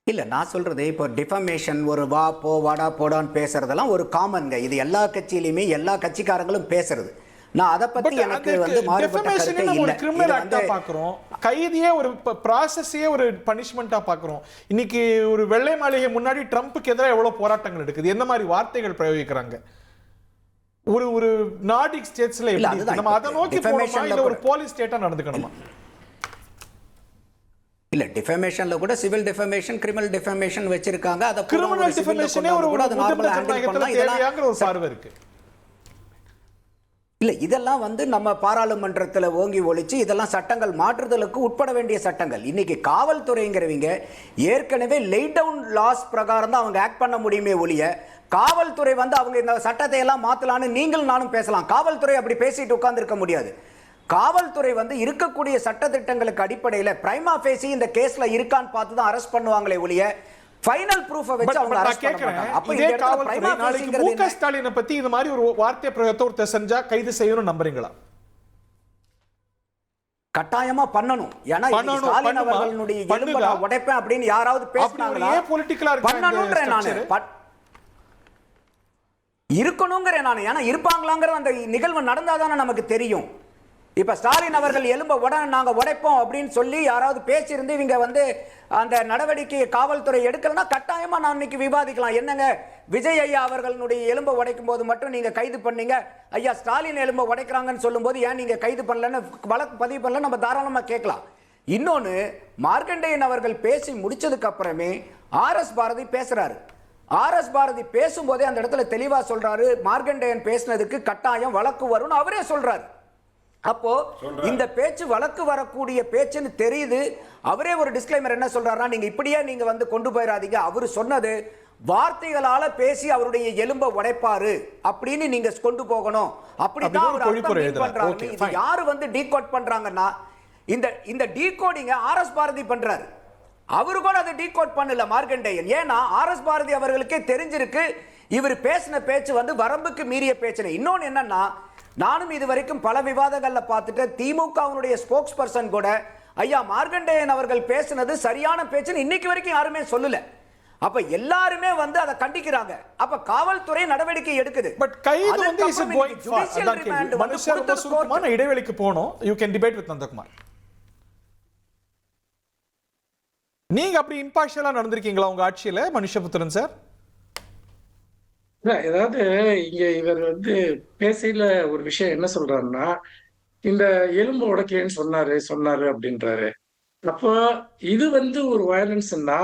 இல்ல நான் சொல்றது இப்போ டிஃபமேஷன், ஒரு வா போ வாடா போடான்னு பேசுறதெல்லாம் ஒரு காமன்ங்க. இது எல்லா கட்சியிலுமே எல்லா கட்சிக்காரங்களும் பேசுறது. நான் அதை பத்தி எனக்கு வந்து மாறுபட்ட கருத்தே இல்ல. ஒரு கிரிமினல் ஆக்டா பாக்குறோம், கைதியே ஒரு ப்ராசஸையே ஒரு பனிஷ்மெண்டா பாக்குறோம். இன்னைக்கு ஒரு வெள்ளை மாளிகை முன்னாடி ட்ரம்புக்கு எதிராக எவ்வளவு போராட்டங்கள் இருக்குது, என்ன மாதிரி வார்த்தைகள் பிரயோகிக்கிறாங்க. ஒரு நார்டிக் ஸ்டேட்ஸ்ல இல்ல, எப்படி அதுதான் நம்ம அதை நோக்கி போகணுமா, defamationல இல்ல ஒரு கூட- போலீஸ் ஸ்டேட்டா நடந்துக்கணுமா? இல்ல டிஃபமேஷன்ல கூட சிவில் டிஃபமேஷன், கிரிமினல் டிஃபமேஷன் வச்சிருக்காங்க. அத கிரிமினல் டிஃபமேஷனே ஒரு கூட அது முதிர்ந்த நார்மலா ஹேண்டில் ஜனநாயகத்துல பண்ணலாம். தேவையாங்கிற ஒரு பார்வை இருக்கு. இல்ல இதெல்லாம் வந்து நம்ம பாராளுமன்றத்தில் ஓங்கி ஒழிச்சு இதெல்லாம் சட்டங்கள் மாற்றுதலுக்கு உட்பட வேண்டிய சட்டங்கள். இன்னைக்கு காவல்துறைங்கிறவங்க ஏற்கனவே லே டவுன் லாஸ் பிரகாரம் தான் அவங்க ஆக்ட் பண்ண முடியுமே ஒழிய, காவல்துறை வந்து அவங்க இந்த சட்டத்தை எல்லாம் மாத்தலான்னு நீங்கள் நானும் பேசலாம். காவல்துறை அப்படி பேசிட்டு உட்கார்ந்து இருக்க முடியாது. காவல்துறை வந்து இருக்கக்கூடிய சட்ட திட்டங்களுக்கு அடிப்படையில் பிரைமா ஃபேசி இந்த கேஸ்ல இருக்கான்னு பார்த்து தான் அரெஸ்ட் பண்ணுவாங்களே ஒழிய ஃபைனல் ப்ரூஃபை வச்சு அவங்க அரெஸ்ட் பண்ண மாட்டாங்க. அப்ப இந்த இடத்துல பிரைமா ஃபேசிங்கிறது முக ஸ்டாலினை பத்தி இந்த மாதிரி ஒரு வார்த்தை பிரயோகத்தை ஒருத்தர் செஞ்சா கைது செய்யணும் நம்புறீங்களா? கட்டாயமா பண்ணணும். ஏன்னா பண்ணணும், ஸ்டாலின் பண்ணுமா? அவர்களுடைய எலும்பை பண்ணுதா? நான் உடைப்பேன் அப்படின்னு யாராவது பேசினாங்களா? ஏன் பொலிட்டிக்கலா இருக்கு பண்ணணும்ன்றேன் நானு. இருக்கணுங்கிறேன் நான். ஏன்னா இருப்பாங்களாங்கிற அந்த நிகழ்வு நடந்தாதானே நமக்கு தெரியும். இப்ப ஸ்டாலின் அவர்கள் எலும்பை நாங்க உடைப்போம் அப்படின்னு சொல்லி யாராவது பேசியிருந்து இவங்க வந்து அந்த நடவடிக்கையை காவல்துறை எடுக்கலன்னா கட்டாயமா நான் இன்னைக்கு விவாதிக்கலாம். என்னங்க விஜய் ஐயா அவர்களுடைய எலும்பை உடைக்கும் போது மட்டும் நீங்க கைது பண்ணீங்க, ஐயா ஸ்டாலின் எலும்பை உடைக்கிறாங்கன்னு சொல்லும் போது ஏன் நீங்க கைது பண்ணலன்னு வழக்கு பதிவு பண்ணல, நம்ம தாராளமா கேட்கலாம். இன்னொன்னு, மார்க்கண்டேயன் அவர்கள் பேசி முடிச்சதுக்கு அப்புறமே ஆர்எஸ் பாரதி பேசுறாரு. ஆர்எஸ் பாரதி பேசும்போதே அந்த இடத்துல தெளிவா சொல்றாரு, மார்க்கண்டேயன் பேசினதுக்கு கட்டாயம் வழக்கு வரும்னு அவரே சொல்றாரு. அப்போ இந்த பேச்சு வழக்கு வரக்கூடிய பேச்சுன்னு தெரியுது. அவரே ஒரு டிஸ்க்ளைமர் என்ன சொல்றாருன்னா, நீங்க இப்படியே நீங்க வந்து கொண்டு போயிடாதீங்க, அவரு சொன்னது வார்த்தைகளால பேசி அவருடைய எலும்பை உடைப்பாரு அப்படின்னு நீங்க கொண்டு போகணும், அப்படிதான் அவர் அர்த்தம் மீன் பண்றாங்க. இது யாரு வந்து டீகோட் பண்றாங்கன்னா, இந்த டீகோடிங்க ஆர்எஸ் பாரதி பண்றாரு. அவரு கூட அதை டீகோட் பண்ணல மார்க்கண்டேயன். ஏன்னா ஆர்எஸ் பாரதி அவர்களுக்கே தெரிஞ்சிருக்கு இவர் பேசின பேச்சு வந்து வரம்புக்கு மீறிய பேச்சு. இன்னொன்னு என்னன்னா, நானும் இது வரைக்கும் பல விவாதங்கள்ல பார்த்துட்டு திமுகவுடைய ஸ்போக்ஸ் பர்சன் கூட ஐயா மார்க்கண்டேயன் அவர்கள் பேசினது சரியான பேச்சுன்னு இன்னைக்கு வரைக்கும் யாருமே சொல்லல. அப்ப எல்லாருமே வந்து அதை கண்டிக்கிறாங்க. அப்ப காவல்துறை நடவடிக்கை எடுக்குது. பட் கைது வந்து இஸ் கோயிங் ஃபாஸ்ட். அதான் கேள்வி. மனுஷர் ரொம்ப சுருக்கமான இடைவெளிக்கு போணும். You can debate with Nandakumar. நீங்க அப்படி இம்பார்ஷியலா நடந்திருக்கீங்களா உங்க ஆட்சியில மனுஷபுத்திரன் சார்? ஏதாவது இங்க இவர் வந்து பேசையில ஒரு விஷயம் என்ன சொல்றாருன்னா, இந்த எலும்பு உடைக்கலன்னு சொன்னாரு அப்படின்றாரு. அப்போ இது வந்து ஒரு வயலன்ஸ்னா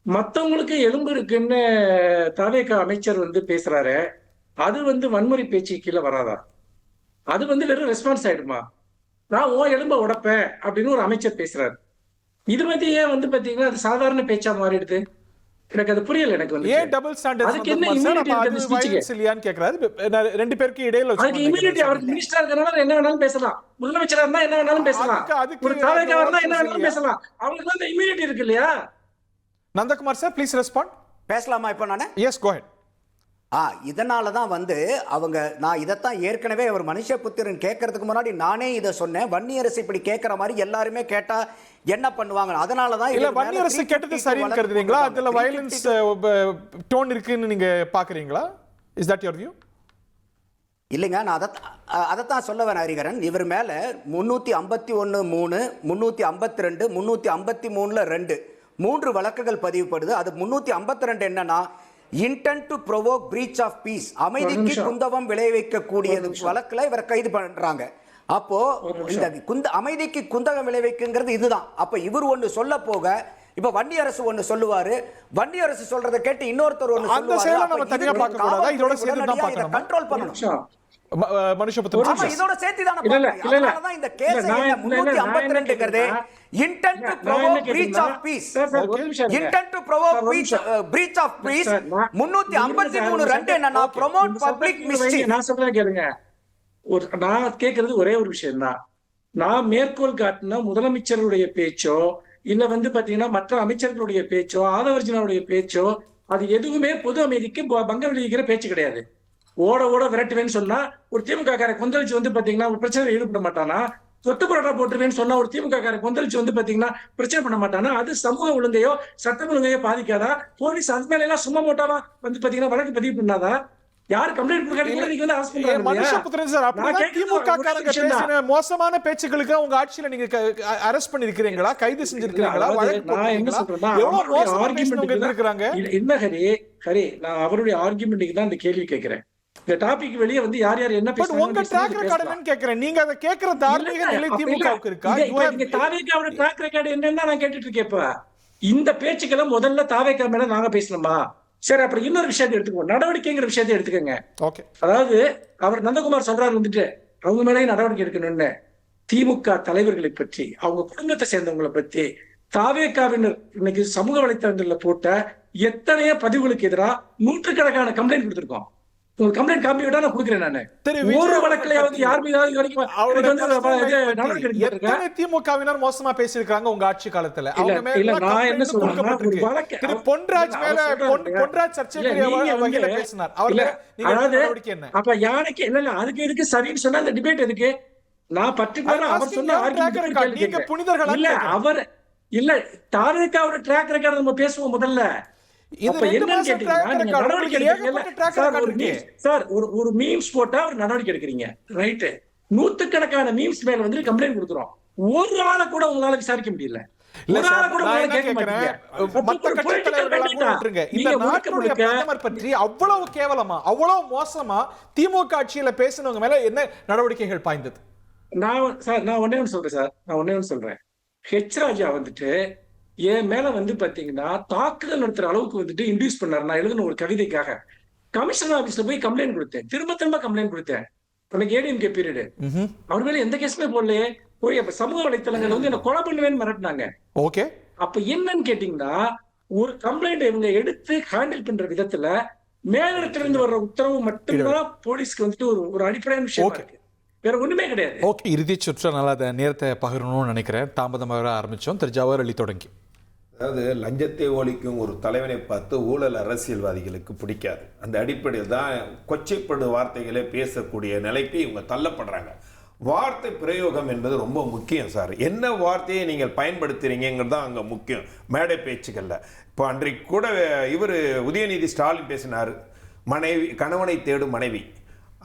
மத்தவங்களுக்கு எலும்பு இருக்குன்னு தவேக அமைச்சர் வந்து பேசுறாரு, அது வந்து வன்முறை பேச்சு கீழே வராதா? அது வந்து வெறும் ரெஸ்பான்ஸ் ஆயிடுமா? நான் உன் எலும்பை உடைப்பேன் அப்படின்னு ஒரு அமைச்சர் பேசுறாரு. இது வந்து ஏன் வந்து பாத்தீங்கன்னா அது சாதாரண பேச்சா மாறிடுது? எனக்கு அது புரியல. எனக்கு வந்து ஏன் டபுள் ஸ்டாண்டர்ட்? அதுக்கு என்ன இம்யூனிட்டி இருக்கு ஸ்பீச்சுக்கு? இல்லையான்னு கேக்குறாரு. ரெண்டு பேருக்கு இடையில அதுக்கு இம்யூனிட்டி, அவருக்கு மினிஸ்டரா இருக்கறனால என்ன வேணாலும் பேசலாம், முதலமைச்சரா இருந்தா என்ன வேணாலும் பேசலாம், ஒரு தலைவரா இருந்தா என்ன வேணாலும் பேசலாம். அவங்களுக்கு அந்த இம்யூனிட்டி இருக்கு இல்லையா? Nandakumar sir please respond. பேசலாமா இப்போ நானு? எஸ் கோ ஹெட். இதனால தான் வந்து அவங்க, நான் இதைத்தான் ஏற்கனவே அவர் மனுஷபுத்திரன் கேட்கறதுக்கு முன்னாடி நானே இதை சொன்னேன். வன்னியரசு இப்படி கேட்குற மாதிரி எல்லாருமே கேட்டா என்ன பண்ணுவாங்க? அதனால தான் இல்ல வன்னியரசு கேட்டது சரின்னு கருதுறீங்களா? அதுல வயலன்ஸ் டோன் இருக்குன்னு நீங்க பாக்குறீங்களா? Is that your view? இல்லைங்க, நான் அதைத்தான் சொல்ல வேணாம் ஹரிகரன். இவர் மேலே 351(3), 352, 353 3 வழக்குகள் பதிவுப்படுது. அது 352 என்னன்னா intent to provoke breach of peace, அமைதிக்கு குந்தகம் விளைவிக்கக்கூடியது வழக்குல இவரை கைது பண்றாங்க. அப்போ இந்த அமைதிக்கு குந்தகம் விளைவிக்குங்கிறது இதுதான். அப்ப இவர் ஒன்று சொல்ல போக இப்ப வன்னியரசு ஒன்று சொல்லுவாரு, வன்னியரசு சொல்றதை கேட்டு இன்னொருத்தர் ஒன்று சொல்லுவாரு. கண்ட்ரோல் பண்ணணும். இதோட சேர்த்து தான இந்த கேஸ் 352ங்கிறது intent to provoke breach of peace, intent to provoke breach of peace. 353(2) என்னன்னா ப்ரோமோட் பப்ளிக் மிஸ்chief. நான் சொல்றேன் கேளுங்க. நான் கேட்கறது ஒரே ஒரு விஷயம் தான். நான் மேற்கோள் காட்டின முதலமைச்சருடைய பேச்சோ இல்ல வந்து பாத்தீங்கன்னா மற்ற அமைச்சர்களுடைய பேச்சோ ஆதவர்ஜினாவுடைய பேச்சோ அது எதுவுமே பொது அமைதிக்கு பங்கம் விளைவிக்கிற பேச்சு கிடையாது. ஓட ஓட விரட்டுவேன்னு சொன்னா ஒரு திமுக காரை கொந்தளிச்சு வந்து பாத்தீங்கன்னா ஒரு பிரச்சனை ஈடுபட மாட்டானா? சொத்து புரோட்டா போட்டுருவேன்னு சொன்னா ஒரு திமுக காரை கொந்தளிச்சு வந்து பாத்தீங்கன்னா பிரச்சனை பண்ண மாட்டானா? அது சமூக ஒழுங்கையோ சட்டம் ஒழுங்கையோ பாதிக்காதா? போலீஸ் அது மேல எல்லாம் சும்மா மோட்டாவா வந்து பாத்தீங்கன்னா வழக்கு பதிவு பண்ணாதா? யார் கம்ப்ளைண்ட் கொடுக்காதீங்க, நீங்க வந்து அரெஸ்ட் பண்றாங்க. மனுஷபுத்திரன் சார், அப்படியே திமுக காரங்க பேசின மோசமான பேச்சுகளுக்கு உங்க ஆட்சியில நீங்க அரெஸ்ட் பண்ணிருக்கீங்களா, கைது செஞ்சிருக்கீங்களா, வழக்கு போட்டுருக்கீங்களா? எவ்வளவு மோசமா பேசினவங்க இருக்காங்க? என்ன ஹரி, நான் அவருடைய ஆர்குமெண்ட்டுக்கு தான் இந்த கேள்வி கேட்கிறேன். இந்த டாபிக் வெளியே வந்து யார் யார் என்ன பேசுறாங்க உங்க ட்ராக் ரெக்கார்ட் என்னன்னு கேக்குறேன். நீங்க அத கேக்குற தார்மீக நிலை திமுகவுக்கு இருக்கா? நீங்க தாவேக்காவோட ட்ராக் ரெக்கார்ட் என்னன்னா நான் கேட்டுட்டு இருக்கேன். இப்ப இந்த பேச்சுக்களை முதல்ல தாவேக்கா மேல நாங்க பேசணுமா? சரி, அப்புறம் இன்னொரு விஷயத்தை எடுத்துக்கோ, நடவடிக்கைங்கிற விஷயத்தை எடுத்துக்கோங்க. அதாவது அவர் நந்தகுமார் சொல்றாரு வந்துட்டு அவங்க மேலே நடவடிக்கை எடுக்கணும்னு. திமுக தலைவர்களை பற்றி, அவங்க குடும்பத்தை சேர்ந்தவங்களை பற்றி தாவேக்காவினர் இன்னைக்கு சமூக வலைத்தளங்கள்ல போட்ட எத்தனையோ பதிவுகளுக்கு எதிராக நூற்றுக்கணக்கான கம்ப்ளைண்ட் கொடுத்திருக்கோம். உங்களுக்கு கம்ப்ளைண்ட் காப்பி விட்டா நான் கொடுக்குறேன். நானு ஒரு வழக்குலயாவது யார் மீதாவது திமுகவினர் மோசமா பேசியிருக்காங்க உங்க ஆட்சி காலத்துல? இல்ல, நான் என்ன சொல்றேன், பொன்ராஜ் மேல பொன்ராஜ் சர்ச்சைக்குரிய வகையில பேசினார். அப்ப யானைக்கு இல்ல அதுக்கு எதுக்கு சரின்னு சொன்னா அந்த டிபேட் எதுக்கு? நான் பர்டிகுலரா அவர் சொன்ன நீங்க புனிதர்களா இல்ல அவர் இல்ல தாவேக்காவோட ட்ராக் ரெக்கார்ட் நம்ம பேசுவோம் முதல்ல. அப்ப என்னன்னு கேட்டீங்கன்னா ஒரு மீம்ஸ் போட்டா ஒரு நடவடிக்கை எடுக்கிறீங்க, ரைட்? நூத்துக்கணக்கான மீம்ஸ் மேல வந்து கம்ப்ளைண்ட் கொடுக்குறோம். ஒரு ஆளை கூட உங்களால விசாரிக்க முடியல. அவ்வளவு கேவலமா அவ்வளவு மோசமா திமுக ஆட்சியில பேசினவங்க மேல என்ன நடவடிக்கைகள் பாய்ந்தது? நான் ஒன்னே ஒன்று சொல்றேன். ஹெச் ராஜா வந்துட்டு என் மேல வந்து பாத்தீங்கன்னா தாக்குதல் நடத்துற அளவுக்கு வந்துட்டு இன்டியூஸ் பண்ணாரு. நான் எழுதின ஒரு கவிதைக்காக கமிஷனர் ஆபீஸ்ல போய் கம்ப்ளைண்ட் கொடுத்தேன், திரும்ப கம்ப்ளைண்ட் கொடுத்தேன். எனக்கு ஏடிஎம்கே பீரியடு. அவர் மேல எந்த கேஸுமே போடலையே. போய் அப்ப சமூக வலைத்தளங்கள் வந்து என்ன கொலை பண்ணுவேன்னு மிரட்டினாங்க. ஓகே, அப்ப என்னன்னு கேட்டீங்கன்னா ஒரு கம்ப்ளைண்ட் இவங்க எடுத்து ஹேண்டில் பண்ற விதத்துல மேலிடத்துல இருந்து வர்ற உத்தரவு மட்டும்தான் போலீஸ்க்கு வந்துட்டு ஒரு அடிப்படையான விஷயம் இருக்கு, வேற ஒண்ணுமே கிடையாது. ஓகே, இறுதி சுற்ற நல்லா நேரத்தை பகிரணும்னு நினைக்கிறேன். தாமதமாக ஆரம்பிச்சோம். திரு ஜவஹர் அலி தொடங்கி. அதாவது லஞ்சத்தை ஒழிக்கும் ஒரு தலைவனை பார்த்து ஊழல் அரசியல்வாதிகளுக்கு பிடிக்காது. அந்த அடிப்படையில் தான் கொச்சைப்படு வார்த்தைகளே பேசக்கூடிய நிலைக்கு இவங்க தள்ளப்படுறாங்க. வார்த்தை பிரயோகம் என்பது ரொம்ப முக்கியம் சார். என்ன வார்த்தையை நீங்கள் பயன்படுத்துறீங்கிறது தான் அங்கே முக்கியம் மேடை பேச்சுக்களில். இப்போ அன்றைக்கு கூட இவர் உதயநிதி ஸ்டாலின் பேசினார், கணவனை தேடும் மனைவி.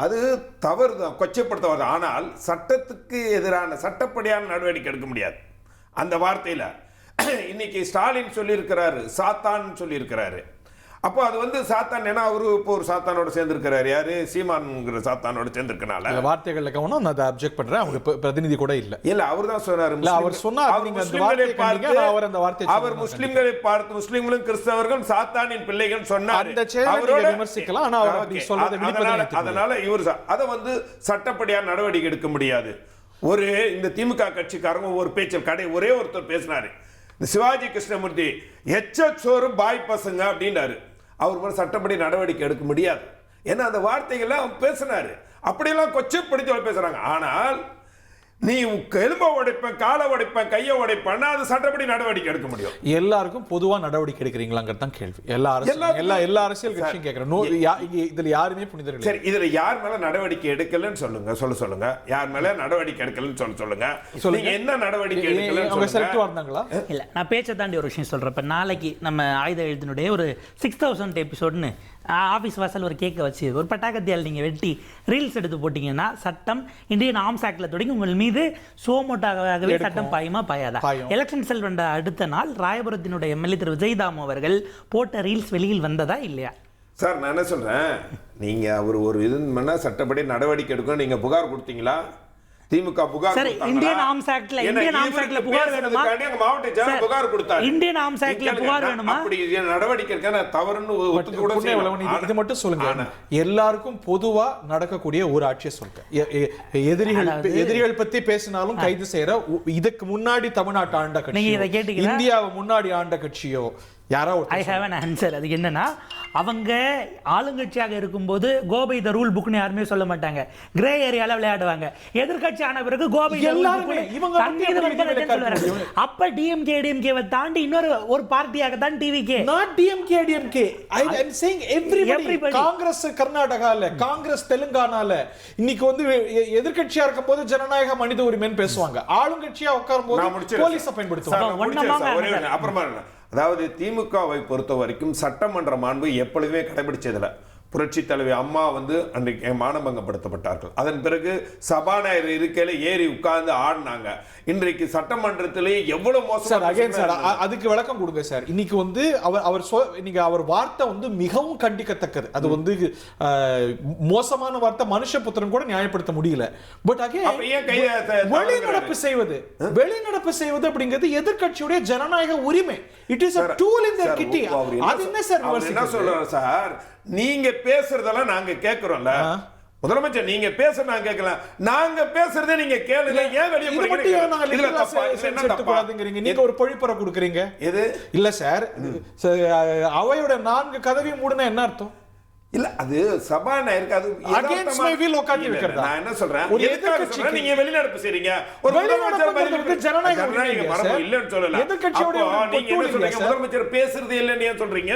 அது தவறு தான், கொச்சைப்படுத்த வருது. ஆனால் சட்டத்துக்கு எதிரான சட்டப்படியான நடவடிக்கை எடுக்க முடியாது அந்த வார்த்தையில். இன்னைக்கு ஸ்டாலின் சொல்லியிருக்கிறாரு, சாத்தான் சொல்லியிருக்கிறாரு. அப்போ அது வந்து சாத்தான், ஏன்னா அவரு இப்போ ஒரு சாத்தானோட சேர்ந்திருக்கிறாரு. யாரு? சீமான்ங்கிற சாத்தானோட சேர்ந்திருக்கனால வார்த்தைகள்ல கவனம். நான் அதை அப்ஜெக்ட் பண்றேன். அவங்க பிரதிநிதி கூட இல்ல அவர் தான் சொன்னாரு. அவர் சொன்னார் அவர் முஸ்லிம்களை பார்த்து முஸ்லிம்களும் கிறிஸ்தவர்கள் சாத்தானின் பிள்ளைகள் சொன்னார். விமர்சிக்கலாம். அதனால இவர் அதை வந்து சட்டப்படியான நடவடிக்கை எடுக்க முடியாது. இந்த திமுக கட்சிக்காரங்க ஒரு பேச்சில் ஒரே ஒருத்தர் பேசினாரு, சிவாஜி கிருஷ்ணமூர்த்தி எச்சோறு பாய் பசங்க அப்படின்னாரு. அவர் மேல சட்டப்படி நடவடிக்கை எடுக்க முடியாது. ஏன்னா அந்த வார்த்தைகள்லாம் பேசினாரு. அப்படியெல்லாம் கொச்சைப்படுத்தி பேசுறாங்க. ஆனால் நீ எலும்ப உடைப்பேன், காலை உடைப்பேன், கையை உடைப்பேன்னா அது சட்டப்படி நடவடிக்கை எடுக்க முடியும். எல்லாருக்கும் பொதுவா நடவடிக்கை எடுக்கிறீங்களாங்கிறது தான் கேள்வி. எல்லா அரசியல் கட்சியும் கேட்கிறேன். இதுல யாருமே புனிதர்கள். சரி, இதுல யார் மேல நடவடிக்கை எடுக்கலன்னு சொல்லுங்க. யார் மேல நடவடிக்கை எடுக்கலன்னு சொல்லுங்க. நீங்க என்ன நடவடிக்கை எடுக்கலன்னு அவங்க செலக்டிவா இருந்தாங்களா? இல்ல, நான் பேச்சை தாண்டி ஒரு விஷயம் சொல்றேன். இப்ப நாளைக்கு நம்ம ஆயுத எழுத்தினுடைய ஒரு 6000 எபிசோட்னு ஆஃபீஸ் வாசல் ஒரு கேக்கை வச்சு ஒரு பட்டாக்கத்தியால் நீங்கள் வெட்டி ரீல்ஸ் எடுத்து போட்டிங்கன்னா சட்டம் இந்தியன் ஆர்ம்ஸ் ஆக்டில் தொடங்கி உங்கள் மீது சோமோட்டாகவே சட்டம் பாயுமா பாயாதா? எலெக்ஷன் செல் வந்த அடுத்த நாள் ராயபுரத்தினுடைய எம்எல்ஏ திரு விஜய்தாம் அவர்கள் போட்ட ரீல்ஸ் வெளியில் வந்ததா இல்லையா? சார், நான் என்ன சொல்றேன், நீங்க அவர் ஒரு இது பண்ணா சட்டப்படி நடவடிக்கை எடுக்கணும். நீங்க புகார் கொடுத்தீங்களா? திமுக புகார் சரி, இந்தியன் ஆர்ம்ஸ் ஆக்ட்ல புகார் வேணுமா? மாவட்ட செயலர் புகார் கொடுத்தாரு. இந்தியன் ஆர்ம்ஸ் ஆக்ட்ல புகார் வேணுமா? அப்படி நடவடிக்கை எடுக்க தவறுன்னு ஒத்துக்க கூட செய்யலாம். இது மட்டும் சொல்லுங்க, எல்லாருக்கும் பொதுவா நடக்கக்கூடிய ஒரு ஆட்சியை சொல்லுங்க. எதிரிகள் பத்தி பேசினாலும் கைது செய்யற, இதுக்கு முன்னாடி தமிழ்நாட்டு ஆண்ட கட்சி, இந்தியாவை முன்னாடி ஆண்ட கட்சியோ ஐ ஹேவ் an answer. அது என்னன்னா, அவங்க ஆளுங்கட்சியாக இருக்கும்போது கோபை த ரூல் புக்னு யாருமே சொல்ல மாட்டாங்க. கிரே ஏரியால விளையாடுவாங்க. எதிர்கட்சி ஆன பிறகு கோபை அப்ப டிஎம்கே தாண்டி இன்னொரு ஒரு பார்ட்டியாக தான் TVK. not DMK I am saying everybody. Congress கர்நாடகால, காங்கிரஸ் தெலுங்கானால இன்னைக்கு வந்து எதிர்கட்சியா இருக்கும்போது ஜனநாயக மனித உரிமைன்னு பேசுவாங்க. ஆளுங்கட்சியா உட்காரும்போது போலீஸை பயன்படுத்துவாங்க. அப்புறமா அதாவது திமுகவை பொறுத்த வரைக்கும் சட்டமன்ற மாண்பு எப்பொழுதுமே கடைபிடிச்சதில்லை. புரட்சி தலைவி அம்மா வந்து அன்றைக்கு மானபங்கப்படுத்தப்பட்டார்கள். அதன் பிறகு சபாநாயகர் இருக்கையில ஏறி உட்கார்ந்து ஆடினாங்க. இன்றைக்கு சட்டமன்றத்திலே எவ்வளவு மோசம். அதுக்கு விளக்கம் கொடுங்க சார். இன்னைக்கு வந்து அவர் வார்த்தை வந்து மிகவும் கண்டிக்கத்தக்கது. அது வந்து மோசமான வார்த்தை. மனுஷபுத்திரன் கூட நியாயப்படுத்த முடியல. பட் வெளிநடப்பு செய்வது அப்படிங்கிறது எதிர்கட்சியுடைய ஜனநாயக உரிமை. It is a tool in their kitty. அது என்ன சார் என்ன சொல்றாரு சார்? நீங்க பேசுறதெல்லாம் நாங்க கேக்குறோம்ல. முதலமைச்சர் நீங்க பேச நாங்க கேட்கல, நாங்க பேசுறதே நீங்க கேளுங்க. ஏன் வெளிய போறீங்க? நீங்க ஒரு பொழிப்புரை கொடுக்குறீங்க. எது இல்ல சார், அவையோட 4 கதவையும் மூடுனா என்ன அர்த்தம்? இல்ல, அது சபாநாயகருக்கு அது அகைன்ஸ்ட் மை வில் உட்கார்ந்து வைக்கிறதா? நான் என்ன சொல்றேன், ஒரு எதிர்க்கட்சி நீங்க வெளிநடப்பு செய்றீங்க. ஒரு முதலமைச்சர் ஜனநாயக மரபு இல்லன்னு சொல்லல. எதிர்க்கட்சியோட நீங்க என்ன சொல்றீங்க? முதலமைச்சர் பேசுறது இல்லன்னு ஏன் சொல்றீங்க?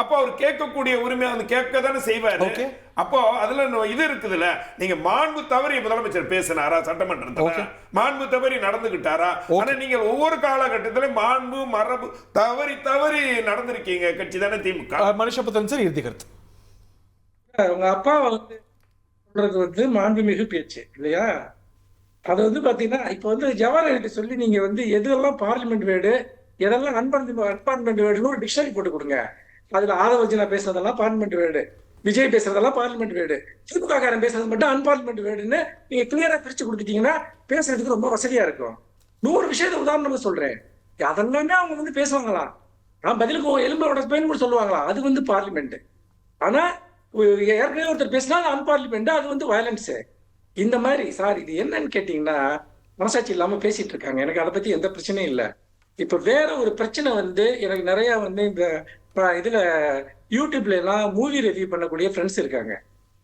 அப்போ அவர் கேட்கக்கூடிய உரிமை அந்த கேட்க தானே செய்வாரு. அப்போ அதுல இது இருக்குதுல்ல, நீங்க மாண்பு தவறி முதலமைச்சர் பேசினாரா சட்டமன்றத்துல? மாண்பு தவறி நடந்துகிட்டாரா? ஆனா நீங்க ஒவ்வொரு காலகட்டத்தில மாண்பு மரபு தவறி நடந்திருக்கீங்க. கட்சி தானே திமுக. மனுஷபுத்திரன் சார் இறுதி கருத்து. உங்க அப்பா வந்து சொல்றது வந்து மாண்புமிகு பேச்சு இல்லையா? அது வந்து பாத்தீங்கன்னா இப்ப வந்து ஜவஹர்லால் சொல்லி நீங்க வந்து எதெல்லாம் பார்லிமெண்ட் வேர்டு, எதெல்லாம் அன்பார்லிமெண்ட் வேர்டுன்னு ஒரு டிக்ஷனரி போட்டு கொடுங்க. அதுல ஆதவர்ஜனா பேசுறதெல்லாம் பார்லிமெண்ட் வேர்டு, விஜய் பேசுறதெல்லாம் பார்லிமெண்ட் வேர்டு, திமுக காரன் பேசுறது மட்டும் அன்பார்லிமெண்ட் வேர்டுன்னு நீங்க கிளியரா பிரிச்சு கொடுத்துட்டீங்கன்னா பேசுறதுக்கு ரொம்ப வசதியா இருக்கும். 100 விஷயத்தை உதாரணம் சொல்றேன். அதெல்லாமே அவங்க வந்து பேசுவாங்களாம். நான் பதிலுக்கு எலும்போட ஸ்பெயின் சொல்லுவாங்களாம். அது வந்து பார்லிமெண்ட். ஆனா ஏற்கனவே ஒருத்தர் பேசினா அன்பார்லிமெண்ட், அது வந்து வயலன்ஸ். இந்த மாதிரி சார் இது என்னன்னு கேட்டீங்கன்னா மனசாட்சி இல்லாம பேசிட்டு இருக்காங்க. எனக்கு அதை பத்தி எந்த பிரச்சனையும் இல்லை. இப்ப வேற ஒரு பிரச்சனை வந்து எனக்கு நிறைய வந்து இந்த இதுல யூடியூப்ல எல்லாம் மூவி ரிவ்யூ பண்ணக்கூடிய ஃப்ரெண்ட்ஸ் இருக்காங்க.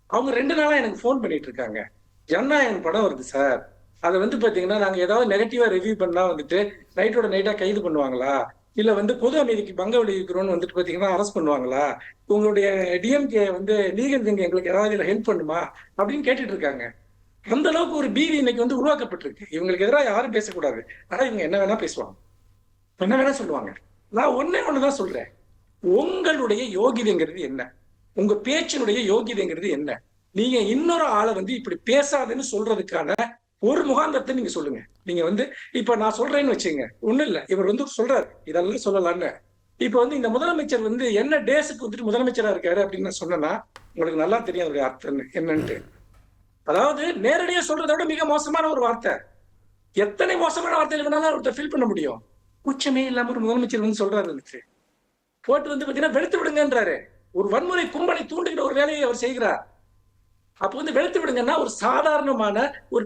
அவங்க 2 நாளா எனக்கு ஃபோன் பண்ணிட்டு இருக்காங்க. ஜனநாயகன் படம் வருது சார், அதை வந்து பாத்தீங்கன்னா நாங்க ஏதாவது நெகட்டிவா ரிவ்யூ பண்ணா வந்துட்டு நைட்டோட நைட்டா கைது பண்ணுவாங்களா, இல்ல வந்து பொது அமைதிக்கு பங்க விளைவிக்கிறோம்னு வந்துட்டு பாத்தீங்கன்னா அரெஸ்ட் பண்ணுவாங்களா, உங்களுடைய டிஎம்கே வந்து லீகல் விங் எங்களுக்கு ஏதாவது ஹெல்ப் பண்ணுமா அப்படின்னு கேட்டுட்டு இருக்காங்க. அந்த அளவுக்கு ஒரு பீதி இன்னைக்கு வந்து உருவாக்கப்பட்டிருக்கு. இவங்களுக்கு எதிராக யாரும் பேசக்கூடாது. ஆனா இவங்க என்ன வேணா பேசுவாங்க, என்ன வேணா சொல்லுவாங்க. நான் ஒண்ணுதான் சொல்றேன், உங்களுடைய யோகிதைங்கிறது என்ன, உங்க பேச்சினுடைய யோகிதைங்கிறது என்ன? நீங்க இன்னொரு ஆளை வந்து இப்படி பேசாதுன்னு சொல்றதுக்கான ஒரு முகாந்தரத்தை நீங்க சொல்லுங்க. நீங்க வந்து இப்ப நான் சொல்றேன்னு வச்சுங்க, ஒண்ணும் இல்ல, இவர் வந்து சொல்றாரு இதெல்லாம் சொல்லலான்னு. இப்ப வந்து இந்த முதலமைச்சர் வந்து என்ன டேஸுக்கு வந்துட்டு முதலமைச்சரா இருக்காரு அப்படின்னு நான் சொன்னேன்னா உங்களுக்கு நல்லா தெரியும் அவருடைய அர்த்தம் என்னன்ட்டு. அதாவது நேரடியா சொல்றதை விட மிக மோசமான ஒரு வார்த்தை. எத்தனை மோசமான வார்த்தைகள் வேணாலும் அவர்கிட்ட ஃபீல் பண்ண முடியும். கூச்சமே இல்லாம ஒரு முதலமைச்சர் வந்து சொல்றாரு வந்துட்டு போட்டு வந்து பாத்தீங்கன்னா வெளுத்து விடுங்கன்றாரு. ஒரு வன்முறை கும்பலை தூண்டுகிற ஒரு வேலையை அவர் செய்கிறார். அப்ப வந்து வெளுத்து விடுங்கன்னா ஒரு சாதாரணமான ஒரு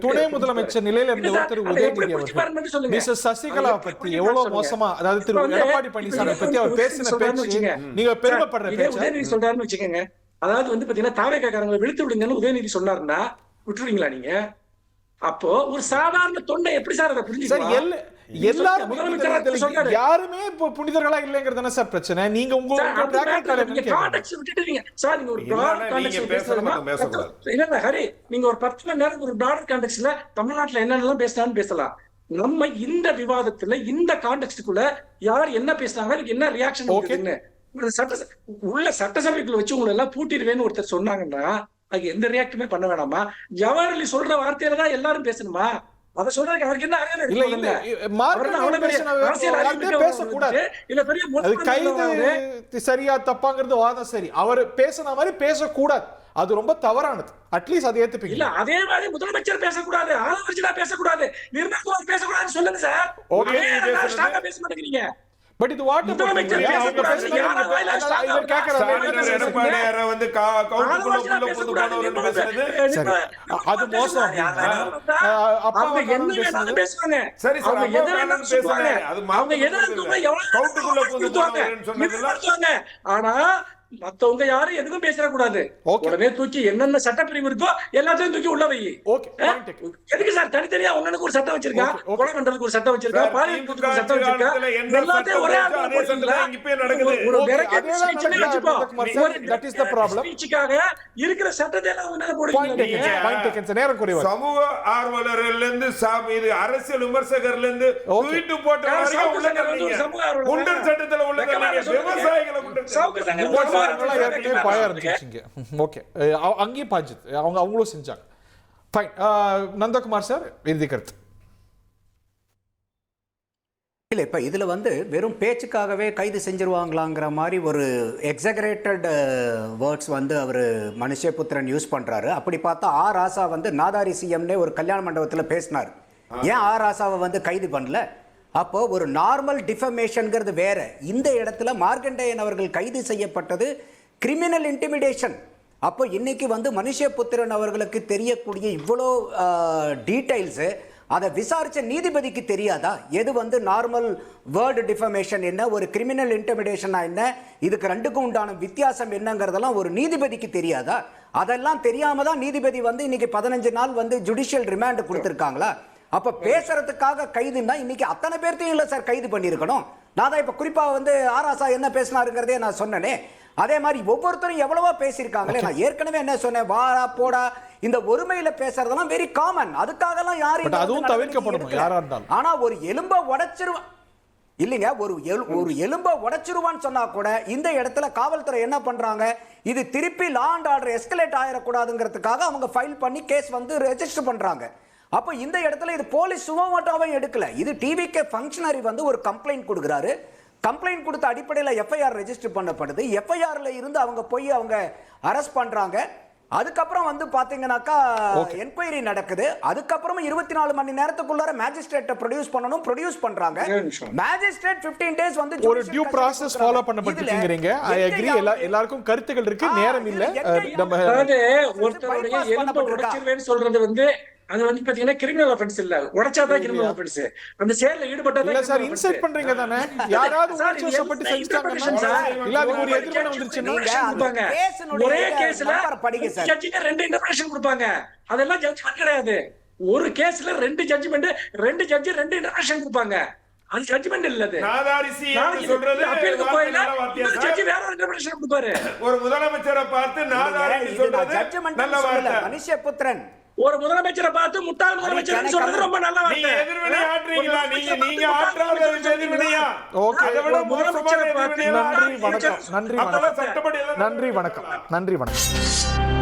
துணை முதலமைச்சர் நிலையில இருந்த ஒருத்தர் உதயநிதி அவர்கள் மிஸ்ஸஸ் சசிகலா பத்தி எவ்வளவு மோசமா, அதாவது திரு எடப்பாடி பழனிசாமி பத்தி அவர் பேசின பேச்சு நீங்க பெருமைப்படுற பேச்சு உதயநிதி சொல்றாருன்னு வச்சுக்கோங்க. அதாவது வந்து பாத்தீங்கன்னா தாவேக்காரங்களை வெளுத்து விடுங்கன்னு உதயநிதி சொன்னாருன்னா விட்டுருவீங்களா நீங்க? அப்போ ஒரு சாதாரண தொண்டை எப்படி சார் அதை சார் புரிஞ்சுக்கலாம்? எல்லாரும் முதலமைச்சர் சொல்றாரு. யாருமே இப்போ புனிதர்களா இல்லைங்கிறது தானே சார் பிரச்சனை. நீங்க உங்க சார், அந்த track நேரத்துல record நீங்க என்னன்னு context விட்டுட்டு சார் நீங்க ஒரு broad இல்லைன்னா context நீங்க பேசலாமா? பேசக்கூடாது. இல்ல ஹரி, நீங்க ஒரு 10 மணி நேரம் ஒரு broad contextல தமிழ்நாட்டுல என்னென்னலாம் பேசலாம்னு பேசலாம். நம்ம இந்த விவாதத்துல இந்த கான்டெக்ஸ்டுக்குள்ள யார் என்ன பேசுறாங்க, அதுக்கு என்ன ரியாக்ஷன் இருக்குன்னு உள்ள சட்டசபைக்குள்ள வச்சு உங்களை எல்லாம் பூட்டிடுவேன்னு ஒருத்தர் சொன்னாங்கன்னா அதுக்கு எந்த ரியாக்டுமே பண்ண வேணாமா? ஜவஹர்லி சொல்ற வார்த்தையில தான் எல்லாரும் பேசணுமா? அத சொல்றதுக்கு அவருக்கு என்ன அறையில இல்ல இல்ல பேசக்கூடாது. அது கைது சரியா தப்பாங்கிறது வாதம் சரி. அவர் பேசுன மாதிரி பேசக்கூடாது, அது ரொம்ப தவறானது. அட்லீஸ்ட் அதை ஏத்துப்பீங்க. இல்ல அதே மாதிரி முதலமைச்சர் பேசக்கூடாது, ஆளுநர் பேசக்கூடாது, நிர்மலா பேசக்கூடாதுன்னு சொல்லுங்க சார். ஓகே, பேச மாட்டேங்கிறீங்க. பட் இது வாட் முதலமைச்சர் பேசக்கூடாது, எடப்பாடியார வந்து கவுண்டருக்குள்ள புள்ள புது போனவர்னு பேசுறது அது மோசம். அவங்க என்ன வேணாலும் பேசுவாங்க. சரி சார், அவங்க எதை வேணாலும் பேசுவாங்க. அது அவங்க எதை எவ்வளவு கவுண்டருக்குள்ள புது போனவர்னு சொன்னதுல. ஆனா மத்தவங்க யாரும் எதுவும் பேசக்கூடாது. உடனே தூக்கி என்னென்ன சட்டப்பிரிவு இருக்கோ எல்லாத்தையும் தூக்கி உள்ள வை. எதுக்கு சார் தனித்தனியா ஒண்ணுக்கு ஒரு சட்டம் வச்சிருக்கா, கொலை பண்றதுக்கு ஒரு சட்டம் வச்சிருக்கா, பாலியல் ஒரு சட்டம் வச்சிருக்கா, எல்லாத்தையும் ஒரே இருக்கிற சட்டத்தை எல்லாம் போடுவீங்க. சமூக ஆர்வலர்ல இருந்து இது அரசியல் விமர்சகர்ல இருந்து ட்வீட் போட்ட குண்டர் சட்டத்துல உள்ள விவசாயிகளை அங்கேயும் பாஞ்சுது, அவங்களும் செஞ்சாங்க. நந்தகுமார் சார் இறுதி கருத்து. இல்லை, இப்போ இதில் வந்து வெறும் பேச்சுக்காகவே கைது செஞ்சிருவாங்களாங்கிற மாதிரி ஒரு எக்ஸகரேட்டட் வேர்ட்ஸ் வந்து அவர் மனுஷபுத்திரன் யூஸ் பண்ணுறாரு. அப்படி பார்த்தா ஆர் ராசா வந்து நாதாரி சிஎம்னே ஒரு கல்யாண மண்டபத்தில் பேசினார். ஏன் ஆர் ராசாவை வந்து கைது பண்ணல? அப்போ ஒரு நார்மல் டிஃபமேஷன்ங்கிறது வேற. இந்த இடத்துல மார்க்கண்டேயன் அவர்கள் கைது செய்யப்பட்டது கிரிமினல் இன்டிமிடேஷன். அப்போ இன்னைக்கு வந்து மனுஷபுத்திரன் அவர்களுக்கு தெரியக்கூடிய இவ்வளோ டீடைல்ஸு அதை விசாரிச்ச நீதிபதிக்கு தெரியாதா? எது வந்து நார்மல் வேர்டு டிஃபமேஷன் என்ன, ஒரு கிரிமினல் இன்டிமிடேஷனா என்ன, இதுக்கு ரெண்டுக்கும் உண்டான வித்தியாசம் என்னங்கிறதெல்லாம் ஒரு நீதிபதிக்கு தெரியாதா? அதெல்லாம் தெரியாம தான் நீதிபதி வந்து இன்னைக்கு 15 நாள் வந்து ஜுடிஷியல் ரிமாண்ட் கொடுத்துருக்காங்களா? அப்ப பேசுறதுக்காக கைதுன்னா இன்னைக்கு அத்தனை பேர்த்தையும் இல்லை சார் கைது பண்ணியிருக்கணும். நான் தான் இப்ப குறிப்பா வந்து ஆராசா என்ன பேசினாருங்கிறதே நான் சொன்னேனே. அதே மாதிரி ஒவ்வொருத்தரும் எவ்வளவோ பேசியிருக்காங்களே. நான் ஏற்கனவே என்ன சொன்னேன், வாடா போடா இந்த ஒருமையில பேசுறதெல்லாம் வெரி காமன். அதுக்காகலாம் யாரும் அதுவும் தவிர்க்கப்படணும் யாரா இருந்தாலும். ஆனா ஒரு எலும்ப உடைச்சிருவான் இல்லைங்க, ஒரு எலும்ப உடைச்சிருவான்னு சொன்னா கூட இந்த இடத்துல காவல்துறை என்ன பண்றாங்க, இது திருப்பி லா அண்ட் ஆர்டர் எஸ்கலேட் ஆயிடக்கூடாதுங்கிறதுக்காக அவங்க ஃபைல் பண்ணி கேஸ் வந்து ரெஜிஸ்டர் பண்றாங்க. அப்போ இந்த இடத்துல இது போலீஸ் சுமோட்டோவே எடுக்கல. இது டிவிகே ஃபங்க்ஷனரி வந்து ஒரு கம்ப்ளைண்ட் கொடுக்குறாரு. கம்ப்ளைண்ட் கொடுத்த அடிப்படையில் எஃப்ஐஆர் ரெஜிஸ்டர் பண்ணப்படுது. எஃப்ஐஆர்ல இருந்து அவங்க போய் அவங்க அரெஸ்ட் பண்றாங்க. அதுக்கப்புறம் வந்து பாத்தீங்கன்னாக்கா என்கொயரி நடக்குது. அதுக்கப்புறம் 24 மணி நேரத்துக்குள்ளார மேஜிஸ்ட்ரேட்டை ப்ரொடியூஸ் பண்ணணும். ப்ரொடியூஸ் பண்றாங்க. மேஜிஸ்ட்ரேட் 15 டேஸ் வந்து ஒரு டியூ ப்ராசஸ் ஃபாலோ பண்ணப்பட்டிருக்கீங்க. I agree. எல்லாருக்கும் கருத்துக்கள் இருக்கு, நேரம் இல்ல. நம்ம ஒருத்தருடைய எலும்பை உடைச்சிருவேன்னு சொல்றது வந்து அது வந்து பாத்தீங்கன்னா கிரிமினல் ஆஃபென்ஸ் இல்ல, உடைச்சாதான் கிரிமினல் ஆஃபென்ஸ். அந்த செயல்ல ஈடுபட்டதா இல்ல சார், இன்சல்ட் பண்றீங்க தானே. யாராவது உணர்ச்சி வசப்பட்டு செஞ்சாங்கன்னா இல்ல அது ஒரு எதிர்மறை வந்துருச்சுன்னா ஒரே கேஸ்ல ஜட்ஜிங்க 2 இன்டர்பிரேஷன் கொடுப்பாங்க. அதெல்லாம் ஜட்ஜ்மென்ட் கிடையாது. ஒரு கேஸ்ல 2 ஜட்ஜ்மென்ட், 2 ஜட்ஜ் 2 இன்டர்பிரேஷன் கொடுப்பாங்க. அது ஜட்ஜ்மென்ட் இல்ல. அது நாதாரிசி என்று சொல்றது அப்பீலுக்கு போயினா ஜட்ஜ் வேற ஒரு இன்டர்பிரேஷன் கொடுப்பாரு. ஒரு முதலமைச்சரை பார்த்து நாதாரிசி சொல்றது நல்ல வார்த்தை. மனுஷபுத்திரன் ஒரு முதலமைச்சரை பார்த்து முட்டாள் முதலமைச்சர் சொல்றது ரொம்ப நல்ல வார்த்தை. நீங்க எதிர்வினை ஆட்றீங்களா? நீங்க ஆட்றாத எதிர்வினையா? ஓகே, அதோட முதலமைச்சரை பார்த்து நன்றி வணக்கம். நன்றி வணக்கம். நன்றி வணக்கம்.